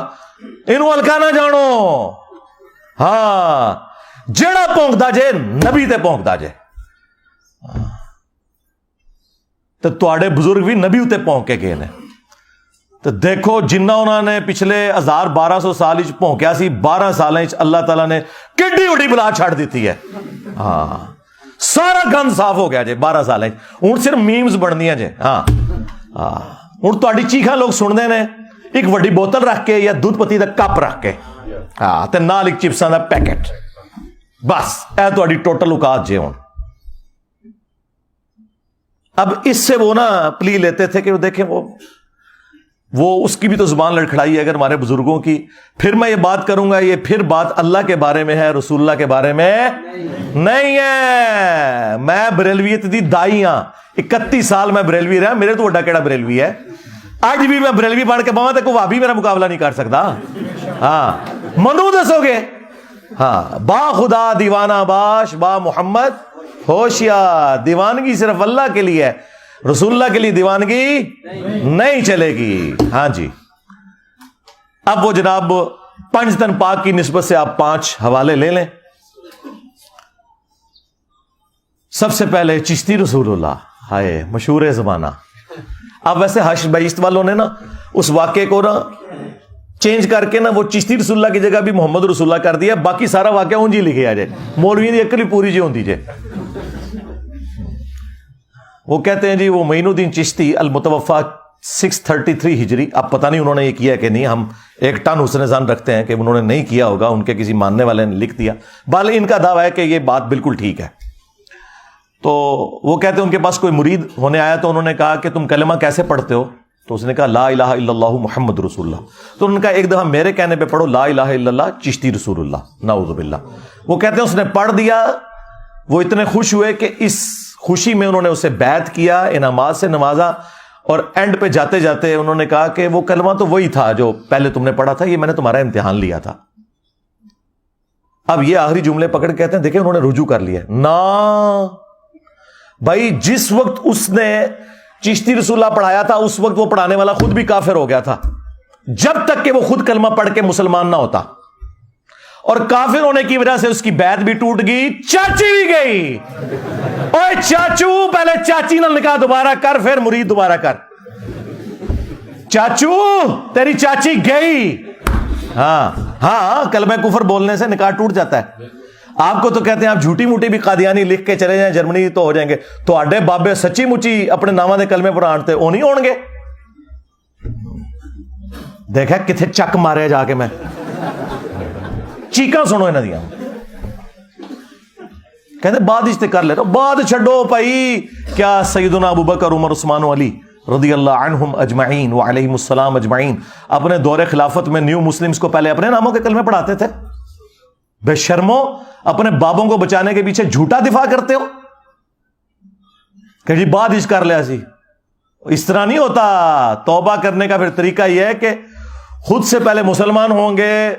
انہوں ہلکا نہ جانو. ہاں جڑا پونکدا جے نبی تے پونکدا جے. تو تواڈے بزرگ بھی نبی اتے پونک کے گئے نے. تو دیکھو جنہ انہوں نے پچھلے 1200 سال پونکیا سی, 12 سال اللہ تعالیٰ نے کڈی وڈی بلا چھڑ دیتی ہے. ہاں سارا گند صاف ہو گیا جے 12 سال. ہوں صرف میمز بننیاں جے. ہاں ہوں تہاڈی چیخاں لوگ سنتے ہیں ایک وڈی بوتل رکھ کے یا دودھ پتی دا کپ رکھ کے, ہاں تے نال ایک چپساں دا پیکٹ, بس اے تہاڈی ٹوٹل اوقات جے. ہوں اب اس سے وہ نا پلی لیتے تھے کہ وہ دیکھیں وہ اس کی بھی تو زبان لڑکھڑائی ہے اگر ہمارے بزرگوں کی. پھر میں یہ بات کروں گا, یہ پھر بات اللہ کے بارے میں ہے, رسول اللہ کے بارے میں نہیں ہے. میں بریلویت دی دائی ہاں, 31 سال میں بریلوی رہا. میرے تو وڈا کیڑا بریلوی ہے. اج بھی میں بریلوی بن کے باواں تے کوئی وہابی میرا مقابلہ نہیں کر سکتا. ہاں منو دسو گے. ہاں با خدا دیوانہ باش با محمد ہوشیار. دیوانگی صرف اللہ کے لیے ہے, رسول اللہ کے لیے دیوانگی نہیں چلے گی. ہاں جی اب وہ جناب پنج تن پاک کی نسبت سے آپ 5 حوالے لے لیں. سب سے پہلے چشتی رسول اللہ, ہائے مشہور زمانہ. اب ویسے حشر بیست والوں نے نا اس واقعے کو نا چینج کر کے نا وہ چشتی رسول اللہ کی جگہ بھی محمد رسول اللہ کر دیا. باقی سارا واقعہ اونج ہی لکھے آ جائے, مولوی دی عقل ہی پوری جی ہوندی جے. وہ کہتے ہیں جی وہ معین الدین چشتی المتوفا 633 ہجری. اب پتہ نہیں انہوں نے یہ کیا کہ نہیں, ہم 1 ٹن حسن ظن رکھتے ہیں کہ انہوں نے نہیں کیا ہوگا, ان کے کسی ماننے والے نے لکھ دیا. بال ان کا دعویٰ ہے کہ یہ بات بالکل ٹھیک ہے. تو وہ کہتے ہیں ان کے پاس کوئی مرید ہونے آیا تو انہوں نے کہا کہ تم کلمہ کیسے پڑھتے ہو؟ تو اس نے کہا لا الہ الا اللہ محمد رسول اللہ. تو انہوں نے کہا ایک دفعہ میرے کہنے پہ پڑھو لا الہ الا اللہ چشتی رسول اللہ. نعوذ باللہ. وہ کہتے ہیں اس نے پڑھ دیا, وہ اتنے خوش ہوئے کہ اس خوشی میں انہوں نے اسے بیعت کیا, انعامات سے نوازا, اور اینڈ پہ جاتے جاتے انہوں نے کہا کہ وہ کلمہ تو وہی تھا جو پہلے تم نے پڑھا تھا, یہ میں نے تمہارا امتحان لیا تھا. اب یہ آخری جملے پکڑ کے کہتے ہیں دیکھیں انہوں نے رجوع کر لیا. نا بھائی جس وقت اس نے چشتی رسول اللہ پڑھایا تھا اس وقت وہ پڑھانے والا خود بھی کافر ہو گیا تھا, جب تک کہ وہ خود کلمہ پڑھ کے مسلمان نہ ہوتا. اور کافر ہونے کی وجہ سے اس کی بیعت بھی ٹوٹ گئی, چاچی بھی گئی. اوے چاچو پہلے چاچی نہ نکاح دوبارہ کر, پھر مرید دوبارہ کر. چاچو تیری چاچی گئی. ہاں ہاں کلمہ کفر بولنے سے نکاح ٹوٹ جاتا ہے. آپ کو تو کہتے ہیں آپ جھوٹی موٹی بھی قادیانی لکھ کے چلے جائیں جرمنی تو ہو جائیں گے. تو آڈے بابے سچی مچی اپنے نامہ دے کلمے پر آنٹتے وہ نہیں ہون گے. دیکھا کتنے چک مارے جا کے میں چیکاں سنو انہاں دیاں. کہتے بعد اجتے کر لے, بعد چھڈو بھائی. کیا سیدنا ابوبکر عمر عثمان و علی رضی اللہ عنہم اجمعین وعلیہم السلام اجمعین اپنے دور خلافت میں نیو مسلمز کو پہلے اپنے ناموں کے کلمے پڑھاتے تھے؟ بے شرمو, اپنے بابوں کو بچانے کے پیچھے جھوٹا دفاع کرتے ہو کہ جی بعد اج کر لیا سی. اس طرح نہیں ہوتا. توبہ کرنے کا پھر طریقہ یہ ہے کہ خود سے پہلے مسلمان ہوں گے,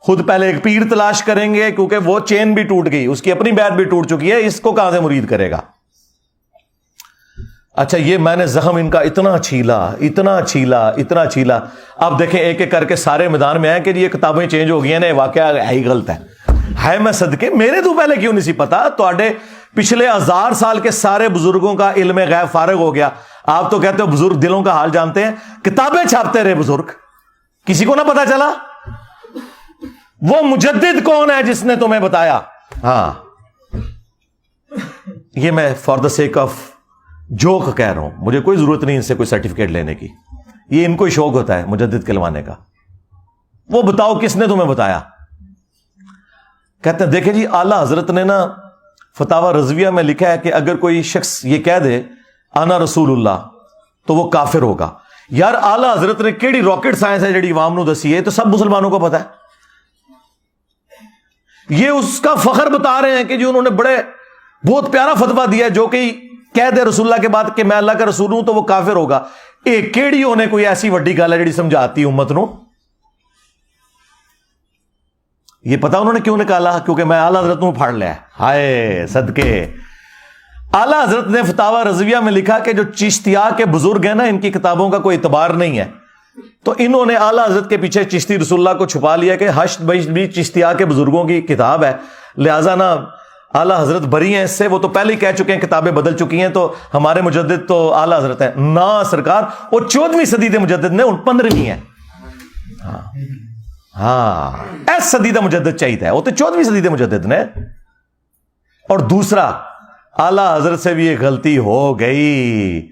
خود پہلے ایک پیر تلاش کریں گے, کیونکہ وہ چین بھی ٹوٹ گئی, اس کی اپنی بیعت بھی ٹوٹ چکی ہے, اس کو کہاں سے مرید کرے گا. اچھا یہ میں نے زخم ان کا اتنا چھیلا اتنا چھیلا اتنا چھیلا. اب دیکھیں ایک ایک کر کے سارے میدان میں آئے کہ یہ کتابیں چینج ہو گئی ہیں, واقعہ ہے ہی غلط ہے میں صدقے میرے تو پہلے کیوں نہیں سی پتا. تو پچھلے 1000 سال کے سارے بزرگوں کا علم غیب فارغ ہو گیا. آپ تو کہتے ہو بزرگ دلوں کا حال جانتے ہیں, کتابیں چھاپتے رہے بزرگ, کسی کو نہ پتا چلا. وہ مجدد کون ہے جس نے تمہیں بتایا؟ ہاں یہ میں for the sake of joke کہہ رہا ہوں, مجھے کوئی ضرورت نہیں ان سے کوئی سرٹیفکیٹ لینے کی, یہ ان کو ہی شوق ہوتا ہے مجدد کہلوانے کا. وہ بتاؤ کس نے تمہیں بتایا؟ کہتے ہیں دیکھیں جی اعلی حضرت نے نا فتاوی رضویہ میں لکھا ہے کہ اگر کوئی شخص یہ کہہ دے انا رسول اللہ تو وہ کافر ہوگا. یار اعلی حضرت نے کیڑی راکٹ سائنس ہے جڑی عوام نو دسی ہے, تو سب مسلمانوں کو پتا ہے. یہ اس کا فخر بتا رہے ہیں کہ جو انہوں نے بہت پیارا فتویٰ دیا ہے, جو کہ کہہ دے رسول اللہ کے بعد کہ میں اللہ کا رسول ہوں تو وہ کافر ہوگا. ایک کیڑی ہونے کوئی ایسی وڈی گل ہے جڑی سمجھاتی امت نو. یہ پتا انہوں نے کیوں نکالا؟ کیونکہ میں اعلی حضرت نو پھاڑ لیا. ہائے صدقے, اعلی حضرت نے فتاوی رضویہ میں لکھا کہ جو چشتیہ کے بزرگ ہیں نا, ان کی کتابوں کا کوئی اعتبار نہیں ہے. تو انہوں نے اعلی حضرت کے پیچھے چشتی رسول اللہ کو چھپا لیا کہ حشد بیشت بھی چشتیہ کے بزرگوں کی کتاب ہے, لہذا نا اعلی حضرت بری ہیں اس سے. وہ تو پہلے ہی کہہ چکے ہیں کتابیں بدل چکی ہیں, تو ہمارے مجدد تو اعلی حضرت ہیں. نہ سرکار, وہ 14ویں صدی دے مجدد نے, ان 15ویں ہیں. ہاں ایس صدی دا مجدد چاہیے, وہ تو 14ویں صدی دے مجدد نے. اور دوسرا, اعلی حضرت سے بھی یہ غلطی ہو گئی,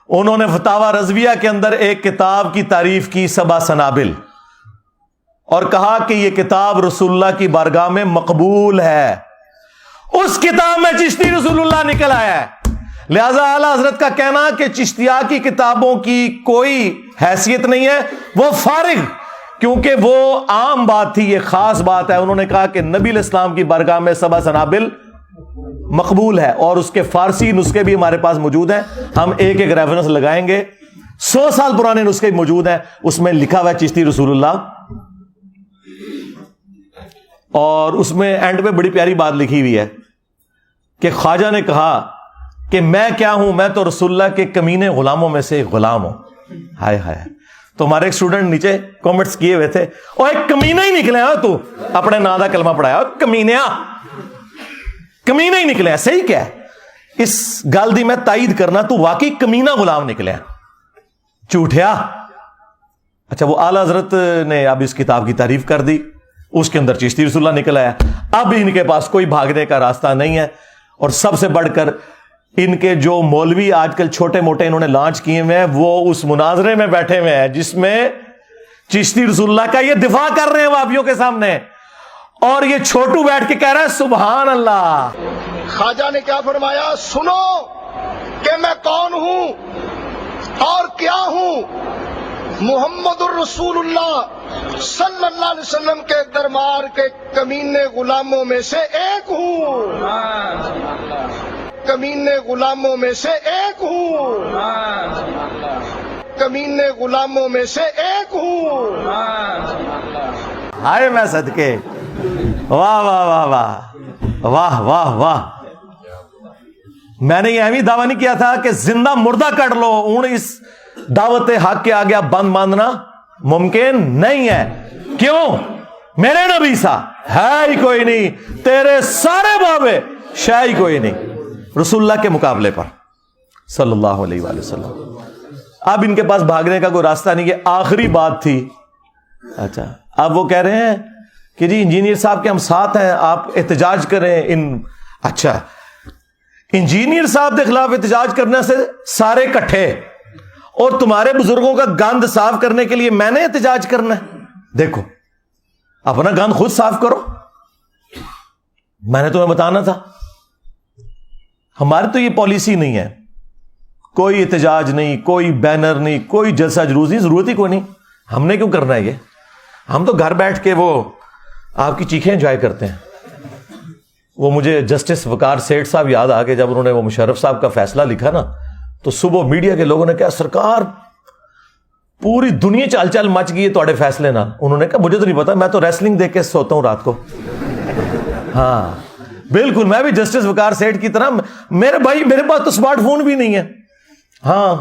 انہوں نے فتاوی رضویہ کے اندر ایک کتاب کی تعریف کی 7 سنابل, اور کہا کہ یہ کتاب رسول اللہ کی بارگاہ میں مقبول ہے. اس کتاب میں چشتی رسول اللہ نکل آیا ہے. لہذا اعلی حضرت کا کہنا کہ چشتیہ کی کتابوں کی کوئی حیثیت نہیں ہے, وہ فارغ, کیونکہ وہ عام بات تھی, یہ خاص بات ہے. انہوں نے کہا کہ نبی علیہ السلام کی بارگاہ میں 7 سنابل مقبول ہے, اور اس کے فارسی نسخے بھی ہمارے پاس موجود ہیں. ہم ایک ایک ریفرنس لگائیں گے, 100 سال پرانے نسخے موجود ہیں, اس میں لکھا ہوا ہے چشتی رسول اللہ. اور اس میں اینڈ پہ بڑی پیاری بات لکھی ہوئی ہے کہ خواجہ نے کہا کہ میں کیا ہوں, میں تو رسول اللہ کے کمینے غلاموں میں سے ایک غلام ہوں. ہائے ہائے, تو ہمارے ایک اسٹوڈنٹ نیچے کامنٹس کیے ہوئے تھے, اور ایک کمینہ ہی نکلے ہو تو, اپنے نا دا کلمہ پڑھایا, کمینہ ہی نکلے. صحیح کیا ہے, اس گل دی میں تائید کرنا, تو واقعی کمینہ غلام نکلے, جھوٹیا. اچھا, وہ اعلی حضرت نے اب اس کتاب کی تعریف کر دی, اس کے اندر چشتی رسول اللہ نکل آیا. اب ان کے پاس کوئی بھاگنے کا راستہ نہیں ہے. اور سب سے بڑھ کر ان کے جو مولوی آج کل چھوٹے موٹے انہوں نے لانچ کیے ہوئے ہیں, وہ اس مناظرے میں بیٹھے ہوئے ہیں جس میں چشتی رسول اللہ کا یہ دفاع کر رہے ہیں وہابیوں کے سامنے, اور یہ چھوٹو بیٹھ کے کہہ رہا ہے سبحان اللہ. خواجہ نے کیا فرمایا؟ سنو کہ میں کون ہوں اور کیا ہوں. محمد الرسول اللہ صلی اللہ علیہ وسلم کے دربار کے کمینے غلاموں میں سے ایک ہوں, کمینے غلاموں میں سے ایک ہوں, کمینے غلاموں میں سے ایک ہوں. ہائے میں صدقے, واہ واہ واہ واہ واہ واہ واہ. میں نے یہ بھی دعویٰ نہیں کیا تھا کہ زندہ مردہ کر لو, ہوں اس دعوت حق کے آگے بند باندھنا ممکن نہیں ہے. کیوں؟ میرے نبی سا ہے ہی کوئی نہیں, تیرے سارے بابے شاہ ہی کوئی نہیں رسول اللہ کے مقابلے پر صلی اللہ علیہ وآلہ وسلم. اب ان کے پاس بھاگنے کا کوئی راستہ نہیں. یہ آخری بات تھی. اچھا, اب وہ کہہ رہے ہیں کہ جی انجینئر صاحب کے ہم ساتھ ہیں, آپ احتجاج کریں. اچھا, انجینئر صاحب کے خلاف احتجاج کرنے سے سارے کٹھے, اور تمہارے بزرگوں کا گند صاف کرنے کے لیے میں نے احتجاج کرنا ہے. دیکھو اپنا گند خود صاف کرو, میں نے تمہیں بتانا تھا. ہماری تو یہ پالیسی نہیں ہے, کوئی احتجاج نہیں, کوئی بینر نہیں, کوئی جلسہ جلوس نہیں, ضرورت ہی کوئی نہیں. ہم نے کیوں کرنا ہے یہ؟ ہم تو گھر بیٹھ کے وہ آپ کی چیخیں انجوائے کرتے ہیں. وہ مجھے جسٹس وقار سیٹھ صاحب یاد آ کے جب انہوں نے وہ مشرف صاحب کا فیصلہ لکھا نا, تو صبح میڈیا کے لوگوں نے کہا سرکار پوری دنیا چال چال مچ گئی ہے تھوڑے فیصلے نہ. انہوں نے کہا مجھے تو نہیں پتا, میں تو ریسلنگ دیکھ کے سوتا ہوں رات کو. ہاں بالکل, میں بھی جسٹس وقار سیٹھ کی طرح, میرے بھائی میرے پاس تو اسمارٹ فون بھی نہیں ہے. ہاں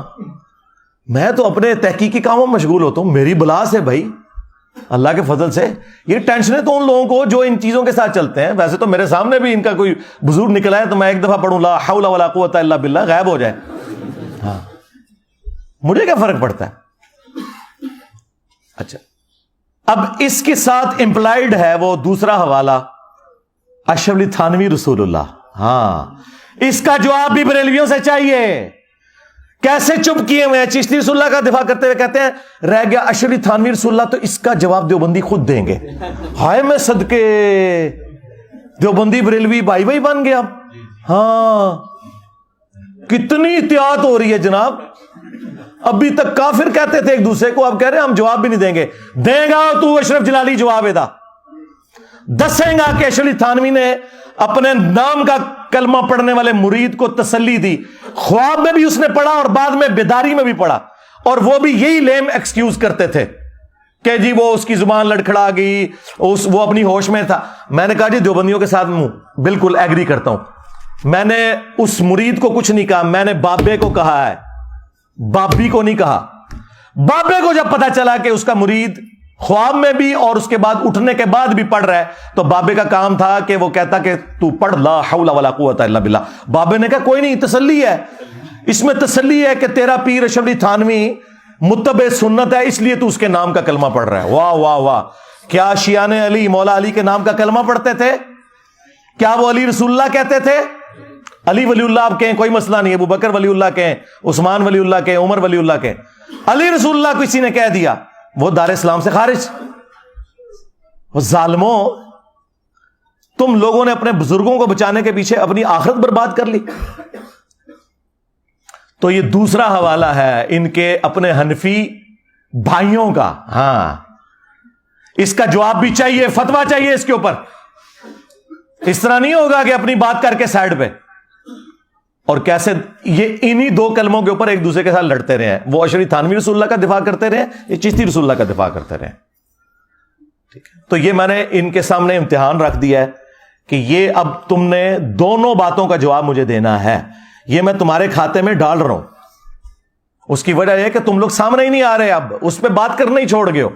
میں تو اپنے تحقیقی کاموں میں مشغول ہوتا ہوں. میری بلا سے بھائی اللہ کے فضل سے یہ ٹینشنیں تو ان لوگوں کو جو ان چیزوں کے ساتھ چلتے ہیں. ویسے تو میرے سامنے بھی ان کا کوئی بزرگ نکلا ہے تو میں ایک دفعہ پڑھوں لا حول ولا قوت الا باللہ, غائب ہو جائے. ہاں مجھے کیا فرق پڑتا ہے. اچھا, اب اس کے ساتھ امپلائڈ ہے وہ دوسرا حوالہ اشرف علی تھانوی رسول اللہ. ہاں اس کا جواب بھی بریلویوں سے چاہیے. کیسے چپ کیے ہوئے ہیں. چشتی رسول اللہ کا دفاع کرتے ہوئے کہتے ہیں رہ گیا اشرفی تھانوی رسول اللہ, تو اس کا جواب دیوبندی خود دیں گے. ہائے میں صدقے دیوبندی بریلوی بھائی بھائی بن گیا. ہاں کتنی احتیاط ہو رہی ہے جناب. ابھی تک کافر کہتے تھے ایک دوسرے کو, اب کہہ رہے ہیں ہم جواب بھی نہیں دیں گے. دے گا تو اشرف جلالی جواب ہے دا دسیں گا کہ اشرف تھانوی نے اپنے نام کا کلمہ پڑھنے والے مرید کو تسلی دی. خواب میں بھی اس نے پڑھا اور بعد میں بیداری میں بھی پڑھا, اور وہ بھی یہی لیم ایکسکیوز کرتے تھے کہ جی وہ اس کی زبان لڑکھڑا گئی, وہ اپنی ہوش میں تھا. میں نے کہا جی دیوبندیوں کے ساتھ بالکل ایگری کرتا ہوں. میں نے اس مرید کو کچھ نہیں کہا, میں نے بابے کو کہا ہے, بابی کو نہیں کہا. بابے کو جب پتا چلا کہ اس کا مرید خواب میں بھی اور اس کے بعد اٹھنے کے بعد بھی پڑھ رہا ہے, تو بابے کا کام تھا کہ وہ کہتا کہ تو پڑھ لا حول ولا قوت الا باللہ. بابے نے کہا کوئی نہیں, تسلی ہے اس میں, تسلی ہے کہ تیرا پیر اشرف علی تھانوی متبع سنت ہے, اس لیے تو اس کے نام کا کلمہ پڑھ رہا ہے. واہ واہ واہ. کیا شیعان علی مولا علی کے نام کا کلمہ پڑھتے تھے؟ کیا وہ علی رسول اللہ کہتے تھے؟ علی ولی اللہ آپ کہیں کوئی مسئلہ نہیں, ابو بکر ولی اللہ کہیں, عثمان ولی اللہ کہیں, عمر ولی اللہ کہیں. علی رسول اللہ کو کسی نے کہہ دیا وہ دار اسلام سے خارج. ظالموں, تم لوگوں نے اپنے بزرگوں کو بچانے کے پیچھے اپنی آخرت برباد کر لی. تو یہ دوسرا حوالہ ہے ان کے اپنے حنفی بھائیوں کا. ہاں اس کا جواب بھی چاہیے, فتویٰ چاہیے اس کے اوپر. اس طرح نہیں ہوگا کہ اپنی بات کر کے سائڈ پہ. اور کیسے یہ انہی دو کلموں کے اوپر ایک دوسرے کے ساتھ لڑتے رہے ہیں. وہ اشرفی تھانوی رسول اللہ کا دفاع کرتے رہے, یہ چشتی رسول اللہ کا دفاع کرتے رہے. ٹھیک ہے, تو یہ میں نے ان کے سامنے امتحان رکھ دیا ہے کہ یہ اب تم نے دونوں باتوں کا جواب مجھے دینا ہے. یہ میں تمہارے کھاتے میں ڈال رہا ہوں. اس کی وجہ یہ ہے کہ تم لوگ سامنے ہی نہیں آ رہے, اب اس پہ بات کرنا ہی چھوڑ گئے ہو.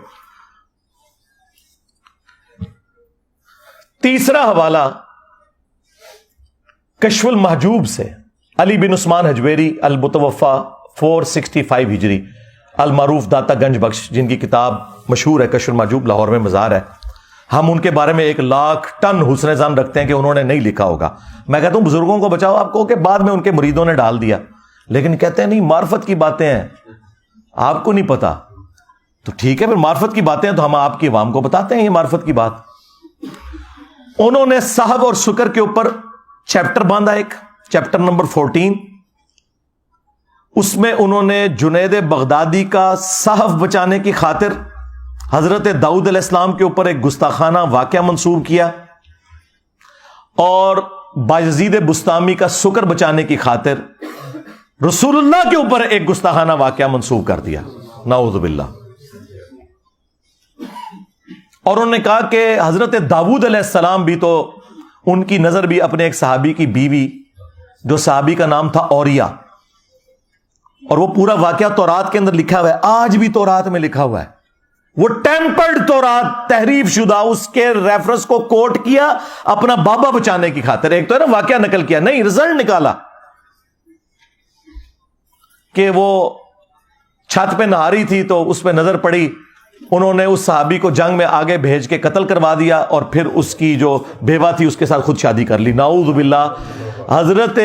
تیسرا حوالہ کشف المحجوب سے, علی بن عثمان حجویری المتوفا 465 ہجری, المعروف داتا گنج بخش, جن کی کتاب مشہور ہے کشف المحجوب, لاہور میں مزار ہے. ہم ان کے بارے میں 1,00,000 ٹن حسن ظن رکھتے ہیں کہ انہوں نے نہیں لکھا ہوگا. میں کہتا ہوں بزرگوں کو بچاؤ, آپ کو کہ بعد میں ان کے مریدوں نے ڈال دیا, لیکن کہتے ہیں نہیں معرفت کی باتیں ہیں, آپ کو نہیں پتا. تو ٹھیک ہے, پھر معرفت کی باتیں ہیں تو ہم آپ کی عوام کو بتاتے ہیں یہ معرفت کی بات. انہوں نے صحف اور شکر کے اوپر چیپٹر باندھا, ایک چیپٹر نمبر 14. اس میں انہوں نے جنید بغدادی کا صحف بچانے کی خاطر حضرت داؤد علیہ السلام کے اوپر ایک گستاخانہ واقعہ منسوب کیا, اور بایزید بستامی کا شکر بچانے کی خاطر رسول اللہ کے اوپر ایک گستاخانہ واقعہ منسوب کر دیا. نعوذ باللہ. اور انہوں نے کہا کہ حضرت داؤد علیہ السلام بھی تو, ان کی نظر بھی اپنے ایک صحابی کی بیوی, جو صحابی کا نام تھا اوریا, اور وہ پورا واقعہ تورات کے اندر لکھا ہوا ہے, آج بھی تورات میں لکھا ہوا ہے. وہ ٹیمپرڈ تورات, تحریف شدہ, اس کے ریفرنس کو کوٹ کیا اپنا بابا بچانے کی خاطر. ایک تو ہے نا واقعہ نقل کیا, نہیں رزلٹ نکالا کہ وہ چھت پہ نہا رہی تھی تو اس پہ نظر پڑی, انہوں نے اس صحابی کو جنگ میں آگے بھیج کے قتل کروا دیا, اور پھر اس کی جو بیوہ تھی اس کے ساتھ خود شادی کر لی. نعوذ باللہ. حضرت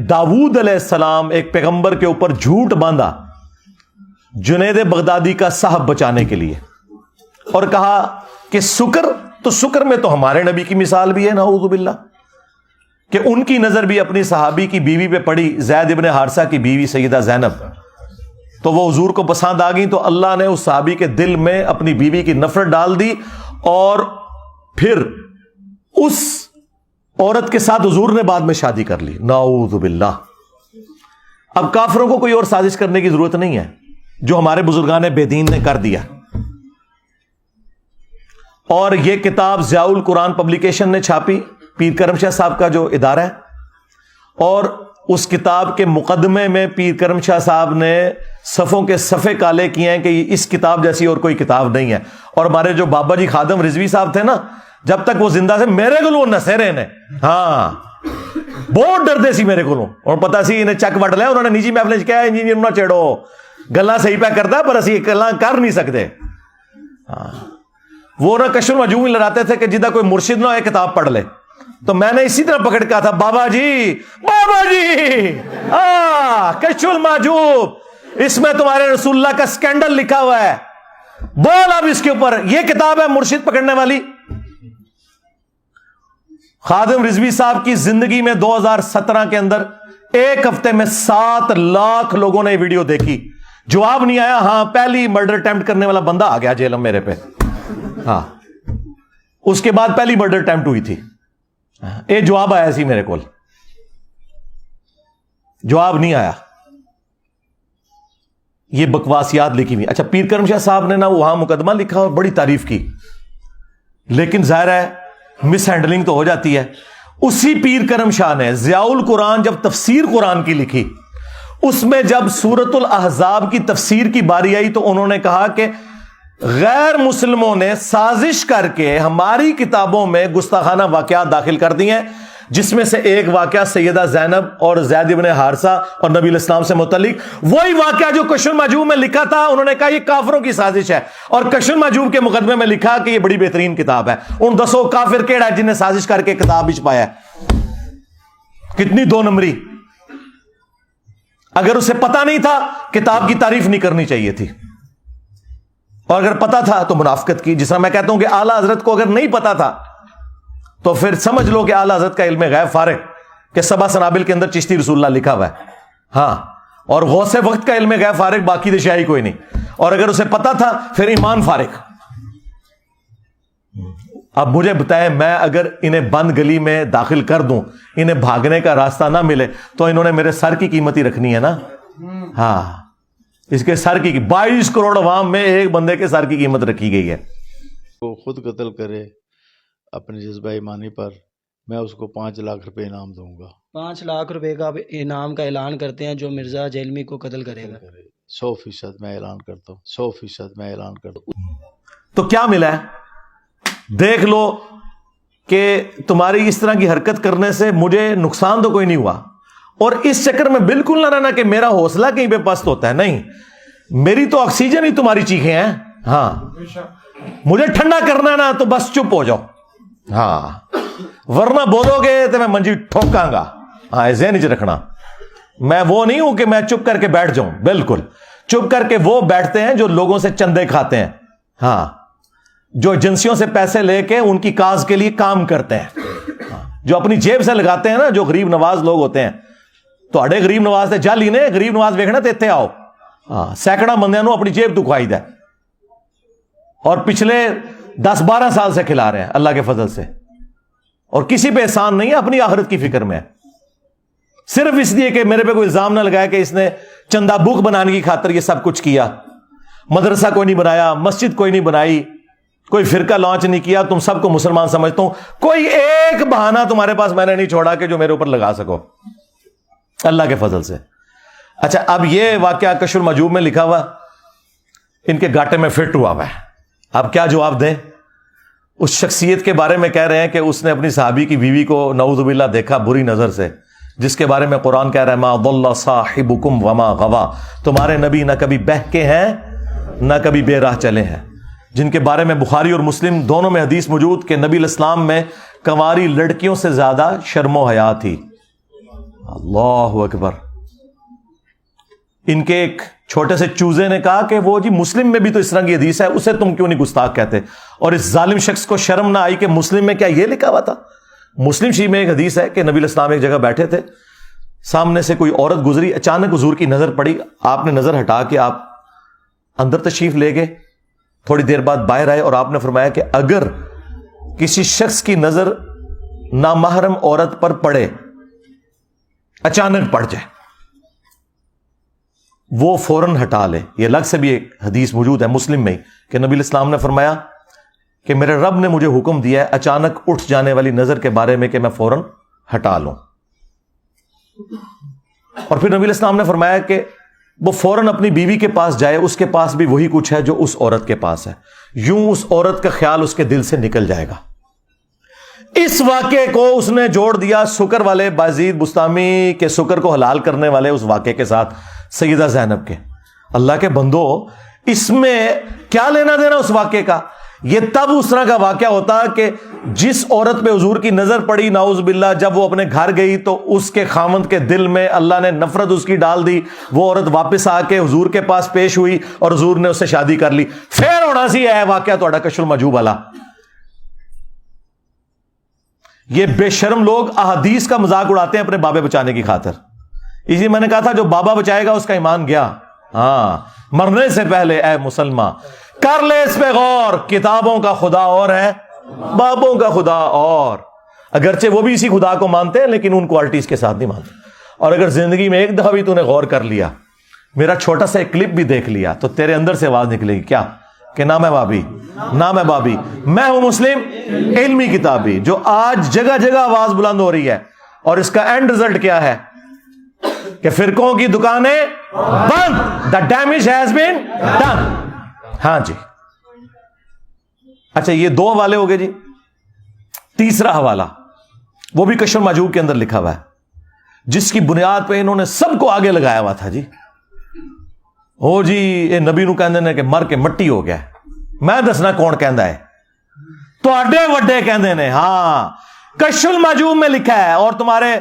داؤد علیہ السلام ایک پیغمبر کے اوپر جھوٹ باندھا جنید بغدادی کا صحف بچانے کے لیے, اور کہا کہ شکر, تو شکر میں تو ہمارے نبی کی مثال بھی ہے. نعوذ باللہ. کہ ان کی نظر بھی اپنی صحابی کی بیوی پہ پڑی, زید ابن حارثہ کی بیوی سیدہ زینب, تو وہ حضور کو پسند آ گئی, تو اللہ نے اس صحابی کے دل میں اپنی بیوی کی نفرت ڈال دی, اور پھر اس عورت کے ساتھ حضور نے بعد میں شادی کر لی. نعوذ باللہ. اب کافروں کو کوئی اور سازش کرنے کی ضرورت نہیں ہے, جو ہمارے بزرگان بے دین نے کر دیا. اور یہ کتاب ضیاء القرآن پبلیکیشن نے چھاپی, پیر کرم شاہ صاحب کا جو ادارہ ہے, اور اس کتاب کے مقدمے میں پیر کرم شاہ صاحب نے صفوں کے صفحے کالے کیے ہیں کہ اس کتاب جیسی اور کوئی کتاب نہیں ہے. اور ہمارے جو بابا جی خادم رضوی صاحب تھے نا, جب تک وہ زندہ تھے میرے کو نسیرے نے, ہاں بہت ڈردے سی میرے کو, اور پتا سی انہیں چک وٹ لیا, انہوں نے نجی محفل کیا انجینئر نہ چیڑو, گلا صحیح پہ کرتا پر اسی گلا کر نہیں سکتے. ہاں وہ نہ کشف المحجوب لڑاتے تھے کہ جدہ کوئی مرشد نہ ہو کتاب پڑھ لے, تو میں نے اسی طرح پکڑ کہا تھا بابا جی کشف المحجوب، اس میں تمہارے رسول اللہ کا سکینڈل لکھا ہوا ہے، بول اب اس کے اوپر، یہ کتاب ہے مرشد پکڑنے والی۔ خادم رضوی صاحب کی زندگی میں 2017 کے اندر ایک ہفتے میں 7 لاکھ لوگوں نے ویڈیو دیکھی، جواب نہیں آیا۔ ہاں، پہلی مرڈر اٹیمپٹ کرنے والا بندہ آ گیا جیل میں میرے پہ، ہاں، اس کے بعد پہلی مرڈر اٹیمپٹ ہوئی تھی، ایک جواب آیا سی میرے کول، جواب نہیں آیا۔ یہ بکواسیات لکھی ہوئی۔ اچھا، پیر کرم شاہ صاحب نے نا وہاں مقدمہ لکھا اور بڑی تعریف کی، لیکن ظاہر ہے مس ہینڈلنگ تو ہو جاتی ہے۔ اسی پیر کرم شاہ نے ضیاء القرآن جب تفسیر قرآن کی لکھی، اس میں جب سورۃ الاحزاب کی تفسیر کی باری آئی تو انہوں نے کہا کہ غیر مسلموں نے سازش کر کے ہماری کتابوں میں گستاخانہ واقعات داخل کر دی ہیں، جس میں سے ایک واقعہ سیدہ زینب اور زید بن حارثہ اور نبی علیہ السلام سے متعلق، وہی واقعہ جو کشف المحجوب میں لکھا تھا انہوں نے کہا یہ کافروں کی سازش ہے، اور کشف المحجوب کے مقدمے میں لکھا کہ یہ بڑی بہترین کتاب ہے۔ ان 10 کافر کیڑا ہے جن نے سازش کر کے کتاب بھی چھپایا ہے؟ کتنی 2 نمبری۔ اگر اسے پتا نہیں تھا کتاب کی تعریف نہیں کرنی چاہیے تھی، اور اگر پتا تھا تو منافقت کی۔ جس طرح میں کہتا ہوں کہ اعلیٰ حضرت کو اگر نہیں پتا تھا تو پھر سمجھ لو کہ اعلیٰ حضرت کا علم غیب فارغ، کہ 7 سنابل کے اندر چشتی رسول اللہ لکھا ہوا ہے، ہاں، اور غوث وقت کا علم غیب فارغ، باقی دشائی کوئی نہیں۔ اور اگر اسے پتا تھا پھر ایمان فارغ۔ اب مجھے بتائیں، میں اگر انہیں بند گلی میں داخل کر دوں، انہیں بھاگنے کا راستہ نہ ملے، تو انہوں نے میرے سر کی قیمت ہی رکھنی ہے نا، ہاں، اس کے سر کی 22 کروڑ عوام میں ایک بندے کے سر کی قیمت رکھی گئی ہے۔ وہ خود قتل کرے اپنے جذبہ ایمانی پر، میں اس کو 5 لاکھ روپے انعام دوں گا۔ 5 لاکھ روپے کا انعام کا اعلان کرتے ہیں جو مرزا جیلمی کو قتل کرے گا۔ 100% میں اعلان کرتا ہوں، 100% میں اعلان کرتا ہوں۔ تو کیا ملا ہے؟ دیکھ لو کہ تمہاری اس طرح کی حرکت کرنے سے مجھے نقصان تو کوئی نہیں ہوا، اور اس چکر میں بالکل نہ رہنا کہ میرا حوصلہ کہیں پہ پست ہوتا ہے، نہیں، میری تو آکسیجن ہی تمہاری چیخیں ہیں، ہاں، مجھے ٹھنڈا کرنا ہے نا تو بس چپ ہو جاؤ، ہاں، ورنہ بولو گے تو میں منجی ٹھوکاں گا، ہاں، ذہن وچ رکھنا۔ میں وہ نہیں ہوں کہ میں چپ کر کے بیٹھ جاؤں، بالکل چپ کر کے وہ بیٹھتے ہیں جو لوگوں سے چندے کھاتے ہیں، ہاں، جو ایجنسیوں سے پیسے لے کے ان کی کاز کے لیے کام کرتے ہیں، جو اپنی جیب سے لگاتے ہیں نا، جو غریب نواز لوگ ہوتے ہیں۔ تو اڑے غریب نواز تے جالی نے غریب نواز ویکھنا تے اتنے آؤ، ہاں، سینکڑا بندیاں نو اپنی جیب تو کھوائی دے، اور پچھلے 10-12 سال سے کھلا رہے ہیں اللہ کے فضل سے، اور کسی پہ احسان نہیں ہے، اپنی آخرت کی فکر میں ہے، صرف اس لیے کہ میرے پہ کوئی الزام نہ لگایا کہ اس نے چندہ بک بنانے کی خاطر یہ سب کچھ کیا۔ مدرسہ کوئی نہیں بنایا، مسجد کوئی نہیں بنائی، کوئی فرقہ لانچ نہیں کیا، تم سب کو مسلمان سمجھتا ہوں، کوئی ایک بہانہ تمہارے پاس میں نے نہیں چھوڑا کہ جو میرے اوپر لگا سکو اللہ کے فضل سے۔ اچھا، اب یہ واقعہ کشف المحجوب میں لکھا ہوا ان کے گاٹے میں فٹ ہوا ہے، اب کیا جواب دیں؟ اس شخصیت کے بارے میں کہہ رہے ہیں کہ اس نے اپنی صحابی کی بیوی کو نعوذ باللہ دیکھا بری نظر سے، جس کے بارے میں قرآن کہہ رہا ہے ما ضل صاحبکم وما غوا، تمہارے نبی نہ کبھی بہکے ہیں نہ کبھی بے راہ چلے ہیں، جن کے بارے میں بخاری اور مسلم دونوں میں حدیث موجود کہ نبی علیہ السلام میں کنواری لڑکیوں سے زیادہ شرم و حیا تھی۔ اللہ اکبر۔ ان کے ایک چھوٹے سے چوزے نے کہا کہ وہ جی مسلم میں بھی تو اس طرح کی حدیث ہے، اسے تم کیوں نہیں گستاخ کہتے؟ اور اس ظالم شخص کو شرم نہ آئی کہ مسلم میں کیا یہ لکھا ہوا تھا؟ مسلم شریف میں ایک حدیث ہے کہ نبی علیہ السلام ایک جگہ بیٹھے تھے، سامنے سے کوئی عورت گزری، اچانک حضور کی نظر پڑی، آپ نے نظر ہٹا کے آپ اندر تشریف لے گئے، تھوڑی دیر بعد باہر آئے اور آپ نے فرمایا کہ اگر کسی شخص کی نظر نامحرم عورت پر پڑے، اچانک پڑ جائے، وہ فوراً ہٹا لے۔ یہ الگ سے بھی ایک حدیث موجود ہے مسلم میں کہ نبی علیہ السلام نے فرمایا کہ میرے رب نے مجھے حکم دیا ہے اچانک اٹھ جانے والی نظر کے بارے میں کہ میں فوراً ہٹا لوں۔ اور پھر نبی علیہ السلام نے فرمایا کہ وہ فوراً اپنی بیوی کے پاس جائے، اس کے پاس بھی وہی کچھ ہے جو اس عورت کے پاس ہے، یوں اس عورت کا خیال اس کے دل سے نکل جائے گا۔ اس واقعے کو اس نے جوڑ دیا سکر والے بازید بستامی کے سکر کو حلال کرنے والے اس واقعے کے ساتھ، سیدہ زینب کے۔ اللہ کے بندو، اس میں کیا لینا دینا اس واقعے کا؟ یہ تب اس طرح کا واقعہ ہوتا کہ جس عورت پہ حضور کی نظر پڑی نعوذ باللہ، جب وہ اپنے گھر گئی تو اس کے خاوند کے دل میں اللہ نے نفرت اس کی ڈال دی، وہ عورت واپس آ کے حضور کے پاس پیش ہوئی اور حضور نے اس سے شادی کر لی. پھر ہونا سی ہے واقعہ تھوڑا کشف المحجوب والا. یہ بے شرم لوگ احادیث کا مذاق اڑاتے ہیں اپنے بابے بچانے کی خاطر. اسی میں نے کہا تھا جو بابا بچائے گا اس کا ایمان گیا. ہاں، مرنے سے پہلے اے مسلمان کر لے اس پہ غور، کتابوں کا خدا اور ہے، بابوں کا خدا اور. اگرچہ وہ بھی اسی خدا کو مانتے ہیں لیکن ان کوالٹیز کے ساتھ نہیں مانتے. اور اگر زندگی میں ایک دفعہ بھی تو نے غور کر لیا، میرا چھوٹا سا ایک کلپ بھی دیکھ لیا، تو تیرے اندر سے آواز نکلے گی کیا کہ نام ہے بابی، نام ہے بابی، میں ہوں مسلم علمی کتابی. جو آج جگہ جگہ آواز بلند ہو رہی ہے، اور اس کا اینڈ رزلٹ کیا ہے کہ فرقوں کی دکانیں بند. The damage has been done. ہاں جی، اچھا یہ 2 حوالے ہو گئے جی. تیسرا حوالہ وہ بھی کشف المحجوب کے اندر لکھا ہوا ہے، جس کی بنیاد پہ انہوں نے سب کو آگے لگایا ہوا تھا جی. او جی یہ نبی نو کہندے نے کہ مر کے مٹی ہو گیا. میں دسنا کون کہندا ہے؟ تواڈے وڈے کہندے نے. ہاں، کشف المحجوب میں لکھا ہے. اور تمہارے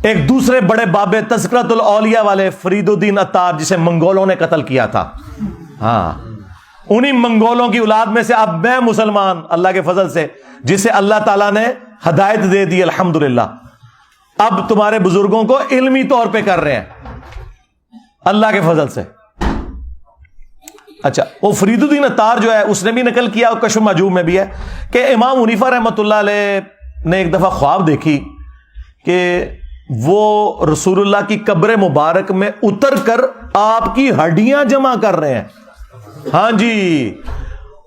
ایک دوسرے بڑے بابے تذکرۃ الاولیاء والے فرید الدین عطار، جسے منگولوں نے قتل کیا تھا، ہاں انہی منگولوں کی اولاد میں سے اب میں مسلمان اللہ کے فضل سے، جسے اللہ تعالیٰ نے ہدایت دے دی الحمدللہ، اب تمہارے بزرگوں کو علمی طور پہ کر رہے ہیں اللہ کے فضل سے. اچھا وہ فرید الدین عطار جو ہے اس نے بھی نقل کیا، اور کشف المحجوب میں بھی ہے کہ امام حنیفہ رحمۃ اللہ علیہ نے ایک دفعہ خواب دیکھی کہ وہ رسول اللہ کی قبر مبارک میں اتر کر آپ کی ہڈیاں جمع کر رہے ہیں. ہاں جی،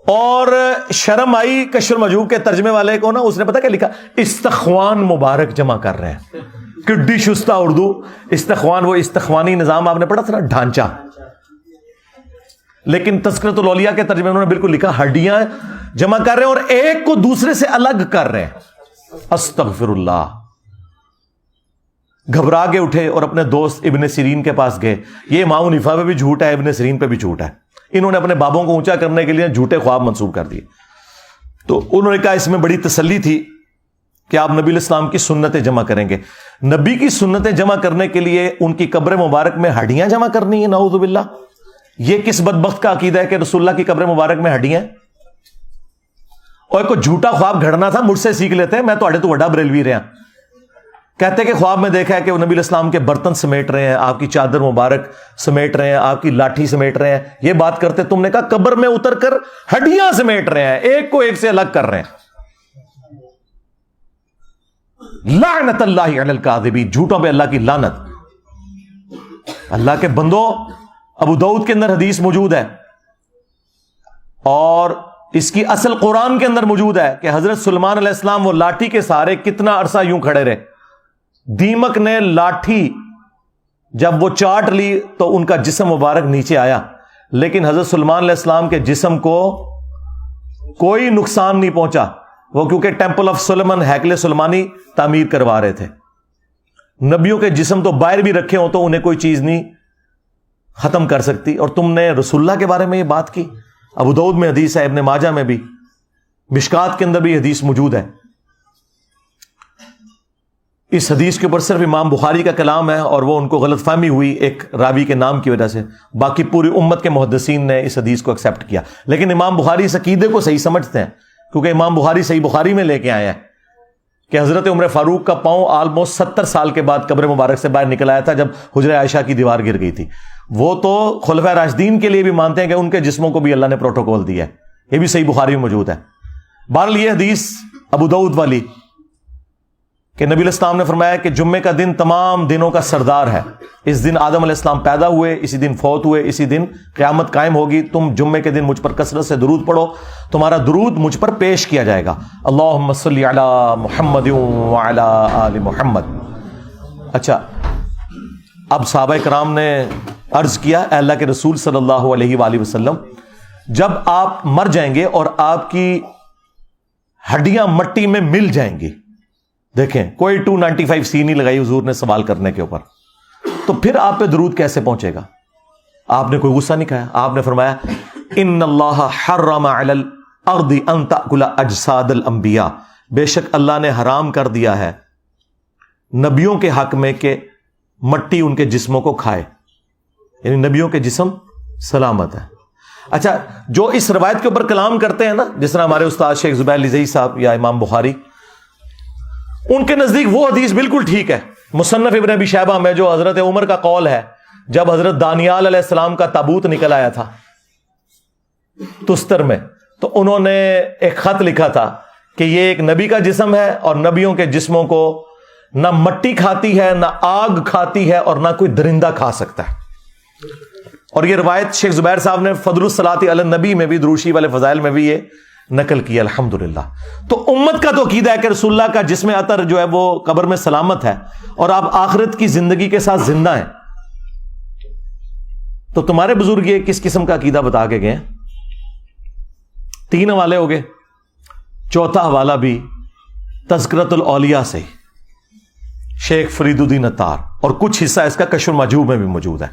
اور شرم آئی کشف المحجوب کے ترجمے والے کو نا، اس نے پتا کیا لکھا؟ استخوان مبارک جمع کر رہے ہیں. کڈی شستہ اردو. استخوان وہ استخوانی نظام آپ نے پڑھا تھا نا، ڈھانچہ. لیکن تذکرۃ الاولیاء کے ترجمے انہوں نے بالکل لکھا ہڈیاں جمع کر رہے ہیں اور ایک کو دوسرے سے الگ کر رہے ہیں. استغفر اللہ. گھبرا کے اٹھے اور اپنے دوست ابن سیرین کے پاس گئے. یہ امام حنیفہ پہ بھی جھوٹ ہے، ابن سیرین پہ بھی جھوٹ ہے. انہوں نے اپنے بابوں کو اونچا کرنے کے لیے جھوٹے خواب منسوب کر دیے. تو انہوں نے کہا اس میں بڑی تسلی تھی کہ آپ نبی الاسلام کی سنتیں جمع کریں گے. نبی کی سنتیں جمع کرنے کے لیے ان کی قبر مبارک میں ہڈیاں جمع کرنی ہے؟ نعوذ باللہ. یہ کس بدبخت کا عقیدہ ہے کہ رسول اللہ کی قبر مبارک میں ہڈیاں؟ اور کوئی جھوٹا خواب گھڑنا تھا مجھ سے سیکھ لیتے ہیں، میں تو وڈا بریلوی رہا. کہتے کہ خواب میں دیکھا ہے کہ وہ نبی الاسلام کے برتن سمیٹ رہے ہیں، آپ کی چادر مبارک سمیٹ رہے ہیں، آپ کی لاٹھی سمیٹ رہے ہیں. یہ بات کرتے تم نے کہا قبر میں اتر کر ہڈیاں سمیٹ رہے ہیں، ایک کو ایک سے الگ کر رہے ہیں. لعنت اللہ علی الکاذبین، جھوٹوں پہ اللہ کی لعنت. اللہ کے بندو، ابو داؤد کے اندر حدیث موجود ہے اور اس کی اصل قرآن کے اندر موجود ہے کہ حضرت سلیمان علیہ السلام وہ لاٹھی کے سہارے کتنا عرصہ یوں کھڑے رہے. دیمک نے لاٹھی جب وہ چاٹ لی تو ان کا جسم مبارک نیچے آیا، لیکن حضرت سلیمان علیہ السلام کے جسم کو کوئی نقصان نہیں پہنچا. وہ کیونکہ ٹیمپل آف سلیمان، ہیکل سلیمانی تعمیر کروا رہے تھے. نبیوں کے جسم تو باہر بھی رکھے ہوں تو انہیں کوئی چیز نہیں ختم کر سکتی، اور تم نے رسول اللہ کے بارے میں یہ بات کی. ابو داؤد میں حدیث ہے، ابن ماجہ میں بھی، مشکات کے اندر بھی حدیث موجود ہے. اس حدیث کے اوپر صرف امام بخاری کا کلام ہے اور وہ ان کو غلط فہمی ہوئی ایک راوی کے نام کی وجہ سے. باقی پوری امت کے محدثین نے اس حدیث کو ایکسیپٹ کیا. لیکن امام بخاری اس عقیدے کو صحیح سمجھتے ہیں کیونکہ امام بخاری صحیح بخاری میں لے کے آئے ہیں کہ حضرت عمر فاروق کا پاؤں آلموسٹ 70 سال کے بعد قبر مبارک سے باہر نکل آیا تھا جب حجرہ عائشہ کی دیوار گر گئی تھی. وہ تو خلفائے راشدین کے لیے بھی مانتے ہیں کہ ان کے جسموں کو بھی اللہ نے پروٹوکول دیا ہے. یہ بھی صحیح بخاری میں موجود ہے. بہرحال یہ حدیث ابو داؤد والی کہ نبی علیہ السلام نے فرمایا کہ جمعے کا دن تمام دنوں کا سردار ہے. اس دن آدم علیہ السلام پیدا ہوئے، اسی دن فوت ہوئے، اسی دن قیامت قائم ہوگی. تم جمعے کے دن مجھ پر کثرت سے درود پڑھو، تمہارا درود مجھ پر پیش کیا جائے گا. اللہم صلی علی محمد وعلی آل محمد. اچھا، اب صحابہ کرام نے عرض کیا اے اللہ کے رسول صلی اللہ علیہ وآلہ وسلم، جب آپ مر جائیں گے اور آپ کی ہڈیاں مٹی میں مل جائیں گی، دیکھیں کوئی 295 سی نہیں لگائی حضور نے سوال کرنے کے اوپر، تو پھر آپ پہ درود کیسے پہنچے گا؟ آپ نے کوئی غصہ نہیں کھایا. آپ نے فرمایا ان اللہ حرم علی الارض ان تاکل اجساد الانبیاء، بے شک اللہ نے حرام کر دیا ہے نبیوں کے حق میں کہ مٹی ان کے جسموں کو کھائے، یعنی نبیوں کے جسم سلامت ہے۔ اچھا، جو اس روایت کے اوپر کلام کرتے ہیں نا، جس طرح ہمارے استاد شیخ زبیر لزئی صاحب یا امام بخاری، ان کے نزدیک وہ حدیث بالکل ٹھیک ہے۔ مصنف ابن ابی شیبہ میں جو حضرت عمر کا قول ہے، جب حضرت دانیال علیہ السلام کا تابوت نکل آیا تھا تستر میں، تو انہوں نے ایک خط لکھا تھا کہ یہ ایک نبی کا جسم ہے، اور نبیوں کے جسموں کو نہ مٹی کھاتی ہے، نہ آگ کھاتی ہے، اور نہ کوئی درندہ کھا سکتا ہے۔ اور یہ روایت شیخ زبیر صاحب نے فضل الصلاۃ علی النبی میں بھی، دروشی والے فضائل میں بھی یہ نقل کیا الحمدللہ۔ تو امت کا تو عقیدہ ہے کہ رسول اللہ کا جسم اطہر جو ہے وہ قبر میں سلامت ہے، اور آپ آخرت کی زندگی کے ساتھ زندہ ہیں۔ تو تمہارے بزرگ یہ کس قسم کا عقیدہ بتا کے گئے ہیں؟ 3 حوالے ہو گئے، چوتھا حوالہ بھی تذکرۃ الاولیاء سے شیخ فرید الدین عطار، اور کچھ حصہ اس کا کشف المحجوب میں بھی موجود ہے۔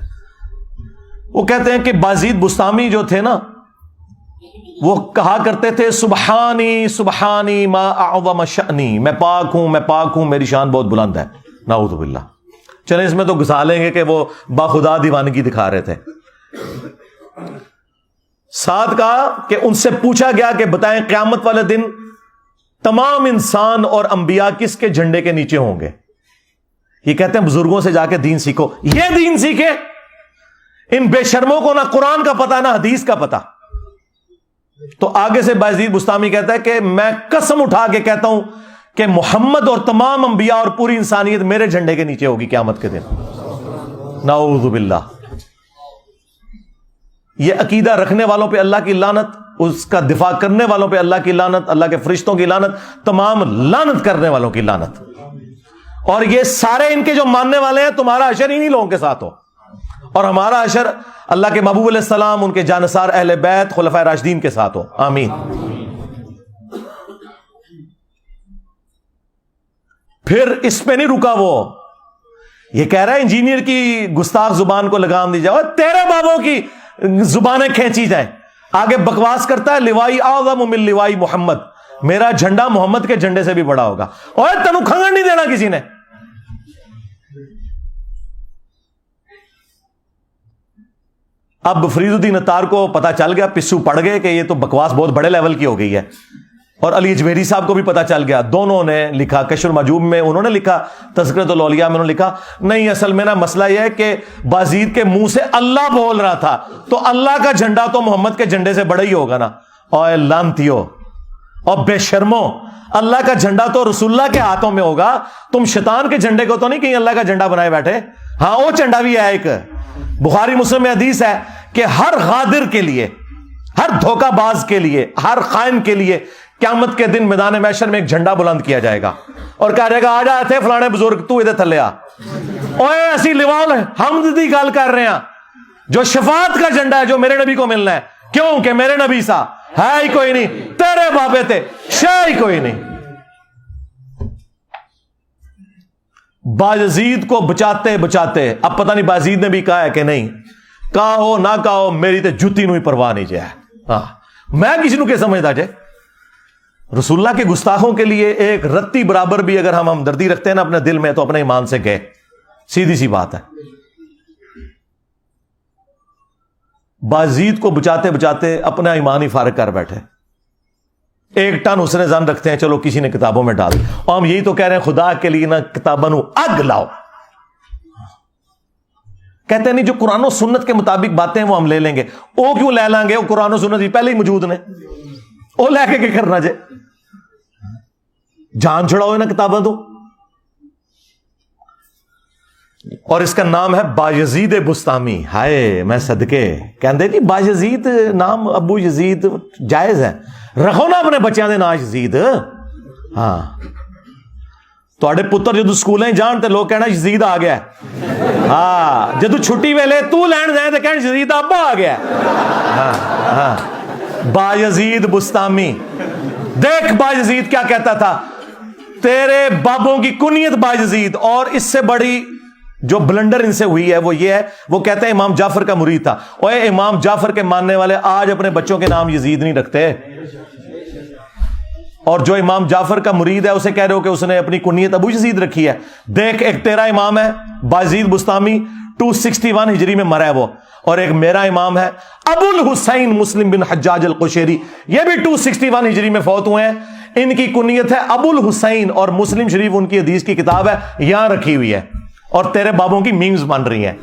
وہ کہتے ہیں کہ بازید بستامی جو تھے نا، وہ کہا کرتے تھے سبحانی سبحانی ما اعظم شأنی، میں پاک ہوں، میری شان بہت بلند ہے، نعوذ باللہ۔ چلیں اس میں تو گھسا لیں گے کہ وہ باخدا دیوانگی دکھا رہے تھے۔ ساتھ کہا کہ ان سے پوچھا گیا کہ بتائیں قیامت والے دن تمام انسان اور انبیاء کس کے جھنڈے کے نیچے ہوں گے؟ یہ کہتے ہیں بزرگوں سے جا کے دین سیکھو۔ یہ دین سیکھے؟ ان بے شرموں کو نہ قرآن کا پتہ نہ حدیث کا پتہ۔ تو آگے سے بازید بستامی کہتا ہے کہ میں قسم اٹھا کے کہتا ہوں کہ محمد اور تمام انبیاء اور پوری انسانیت میرے جھنڈے کے نیچے ہوگی قیامت کے دن، نعوذ باللہ۔ یہ عقیدہ رکھنے والوں پہ اللہ کی لعنت، اس کا دفاع کرنے والوں پہ اللہ کی لعنت، اللہ کے فرشتوں کی لعنت، تمام لعنت کرنے والوں کی لعنت۔ اور یہ سارے ان کے جو ماننے والے ہیں، تمہارا حشر انہی لوگوں کے ساتھ ہو، اور ہمارا حشر اللہ کے محبوب علیہ السلام، ان کے جانثار اہل بیت خلفائے راشدین کے ساتھ ہو، آمین۔ پھر اس پہ نہیں رکا، وہ یہ کہہ رہا ہے انجینئر کی گستاخ زبان کو لگام دی جائے، تیرے بابوں کی زبانیں کھینچی جائیں۔ آگے بکواس کرتا ہے لوائی اعظم من لوائی محمد، میرا جھنڈا محمد کے جھنڈے سے بھی بڑا ہوگا۔ اور تنو کھنگڑ نہیں دینا کسی نے۔ اب فرید الدین عطار کو پتا چل گیا، پسو پڑ گئے کہ یہ تو بکواس بہت بڑے لیول کی ہو گئی ہے، اور علی اجمیری صاحب کو بھی پتا چل گیا۔ دونوں نے لکھا، کشف المحجوب میں انہوں نے لکھا، تذکرۃ الاولیاء میں انہوں نے لکھا، نہیں اصل میں نا مسئلہ یہ ہے کہ بازید کے منہ سے اللہ بول رہا تھا، تو اللہ کا جھنڈا تو محمد کے جھنڈے سے بڑا ہی ہوگا نا۔ اوے لعنتیو اور بے شرمو، اللہ کا جھنڈا تو رسول اللہ کے ہاتھوں میں ہوگا، تم شیطان کے جھنڈے کو تو نہیں کہیں اللہ کا جھنڈا بنائے بیٹھے۔ ہاں وہ جھنڈا بھی ہے ایک، بخاری مسلم میں حدیث ہے کہ ہر غادر کے لیے، ہر دھوکہ باز کے لیے، ہر خائن کے لیے قیامت کے دن میدان محشر میں ایک جھنڈا بلند کیا جائے گا، اور کہا جائے گا آ جا تھے فلانے بزرگ، تو ادھر تھلے آ، اوے ایسی لیوال حمد دی گل کر رہے ہیں، جو شفاعت کا جھنڈا ہے جو میرے نبی کو ملنا ہے، کیوں کہ میرے نبی سا ہے ہی کوئی نہیں، تیرے بابے تھے شے ہی کوئی نہیں۔ باجزید کو بچاتے بچاتے، اب پتہ نہیں باجزید نے بھی کہا ہے کہ نہیں، کہا ہو نہ کہا ہو، میری تے جتی نو ہی پرواہ نہیں جائے۔ ہاں میں کسی نو کہ سمجھتا جائے، رسول اللہ کے گستاخوں کے لیے ایک رتی برابر بھی اگر ہم ہمدردی رکھتے ہیں نا اپنے دل میں، تو اپنے ایمان سے گئے، سیدھی سی بات ہے۔ باجزید کو بچاتے بچاتے اپنا ایمان ہی فارغ کر بیٹھے، 1 ٹن حسن ظن رکھتے ہیں، چلو کسی نے کتابوں میں ڈال، اور ہم یہی تو کہہ رہے ہیں خدا کے لیے نا کتابوں نو اگ لاؤ۔ کہتے ہیں نہیں جو قرآن و سنت کے مطابق باتیں وہ ہم لے لیں گے، وہ کیوں لے لیں گے، وہ قرآن و سنت بھی پہلے ہی موجود نے، وہ لے کے کیا کرنا جائے، جان چھڑاؤ نا کتابیں تو۔ اور اس کا نام ہے بایزید بستامی۔ ہائے میں صدقے کہندے جی بایزید نام ابو یزید جائز ہے، رکھو نا اپنے بچیاں دے نام یزید۔ ہاں تواڈے پتر جدو سکولیں جان تے لوگ کہنا یزید آ گیا ہے، ہاں جدو چھٹی ویلے تو لین جائیں تے کہنا یزید ابا آ گیا ہے۔ ہاں ہاں بایزید بستامی، دیکھ بایزید کیا کہتا تھا، تیرے بابوں کی کنیت بایزید، اور اس سے بڑی جو بلنڈر ان سے ہوئی ہے وہ یہ ہے، وہ کہتے ہیں امام جعفر کا مرید تھا۔ اوے امام جعفر کے ماننے والے آج اپنے بچوں کے نام یزید نہیں رکھتے، اور جو امام جعفر کا مرید ہے اسے کہہ رہے ہو کہ اس نے اپنی کنیت ابو یزید رکھی ہے. دیکھ، ایک تیرا امام ہے بایزید بستامی 261 ہجری میں مرا ہے وہ، اور ایک میرا امام ہے ابو الحسین مسلم بن حجاج القشیری، یہ بھی 261 ہجری میں فوت ہوئے ہیں. ان کی کنیت ہے ابو الحسین، اور مسلم شریف ان کی حدیث کی کتاب ہے یہاں رکھی ہوئی ہے، اور تیرے بابوں کی میمز بن رہی ہیں.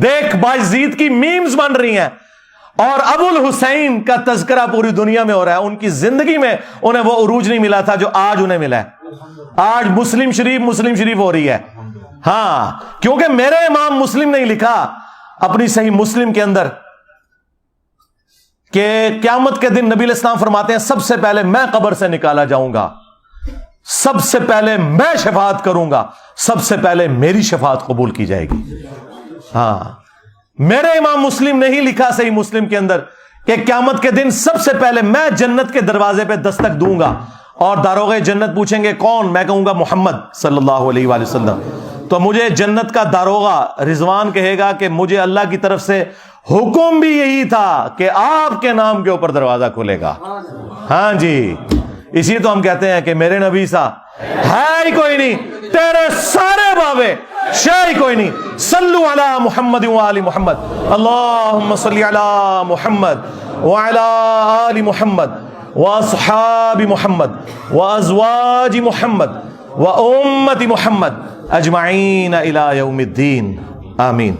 دیکھ، بایزید کی میمز بن رہی ہیں، اور ابو الحسین کا تذکرہ پوری دنیا میں ہو رہا ہے. ان کی زندگی میں انہیں وہ عروج نہیں ملا تھا جو آج انہیں ملا ہے. آج مسلم شریف ہو رہی ہے. ہاں، کیونکہ میرے امام مسلم نہیں لکھا اپنی صحیح مسلم کے اندر کہ قیامت کے دن نبی علیہ السلام فرماتے ہیں سب سے پہلے میں قبر سے نکالا جاؤں گا، سب سے پہلے میں شفاعت کروں گا، سب سے پہلے میری شفاعت قبول کی جائے گی. ہاں، میرے امام مسلم نہیں لکھا صحیح مسلم کے اندر کہ قیامت کے دن سب سے پہلے میں جنت کے دروازے پہ دستک دوں گا، اور داروغے جنت پوچھیں گے کون، میں کہوں گا محمد صلی اللہ علیہ وآلہ وسلم. تو مجھے جنت کا داروغہ رضوان کہے گا کہ مجھے اللہ کی طرف سے حکم بھی یہی تھا کہ آپ کے نام کے اوپر دروازہ کھلے گا. ہاں جی، اسی تو ہم کہتے ہیں کہ میرے نبی سا ہے ہی کوئی نہیں، تیرے سارے بابے شے ہی کوئی نہیں. صلو علی محمد وآل محمد، اللہم صلی علی محمد وعلی آل محمد واصحاب محمد وازواج محمد وامت محمد اجمعین الی یوم الدین. آمین.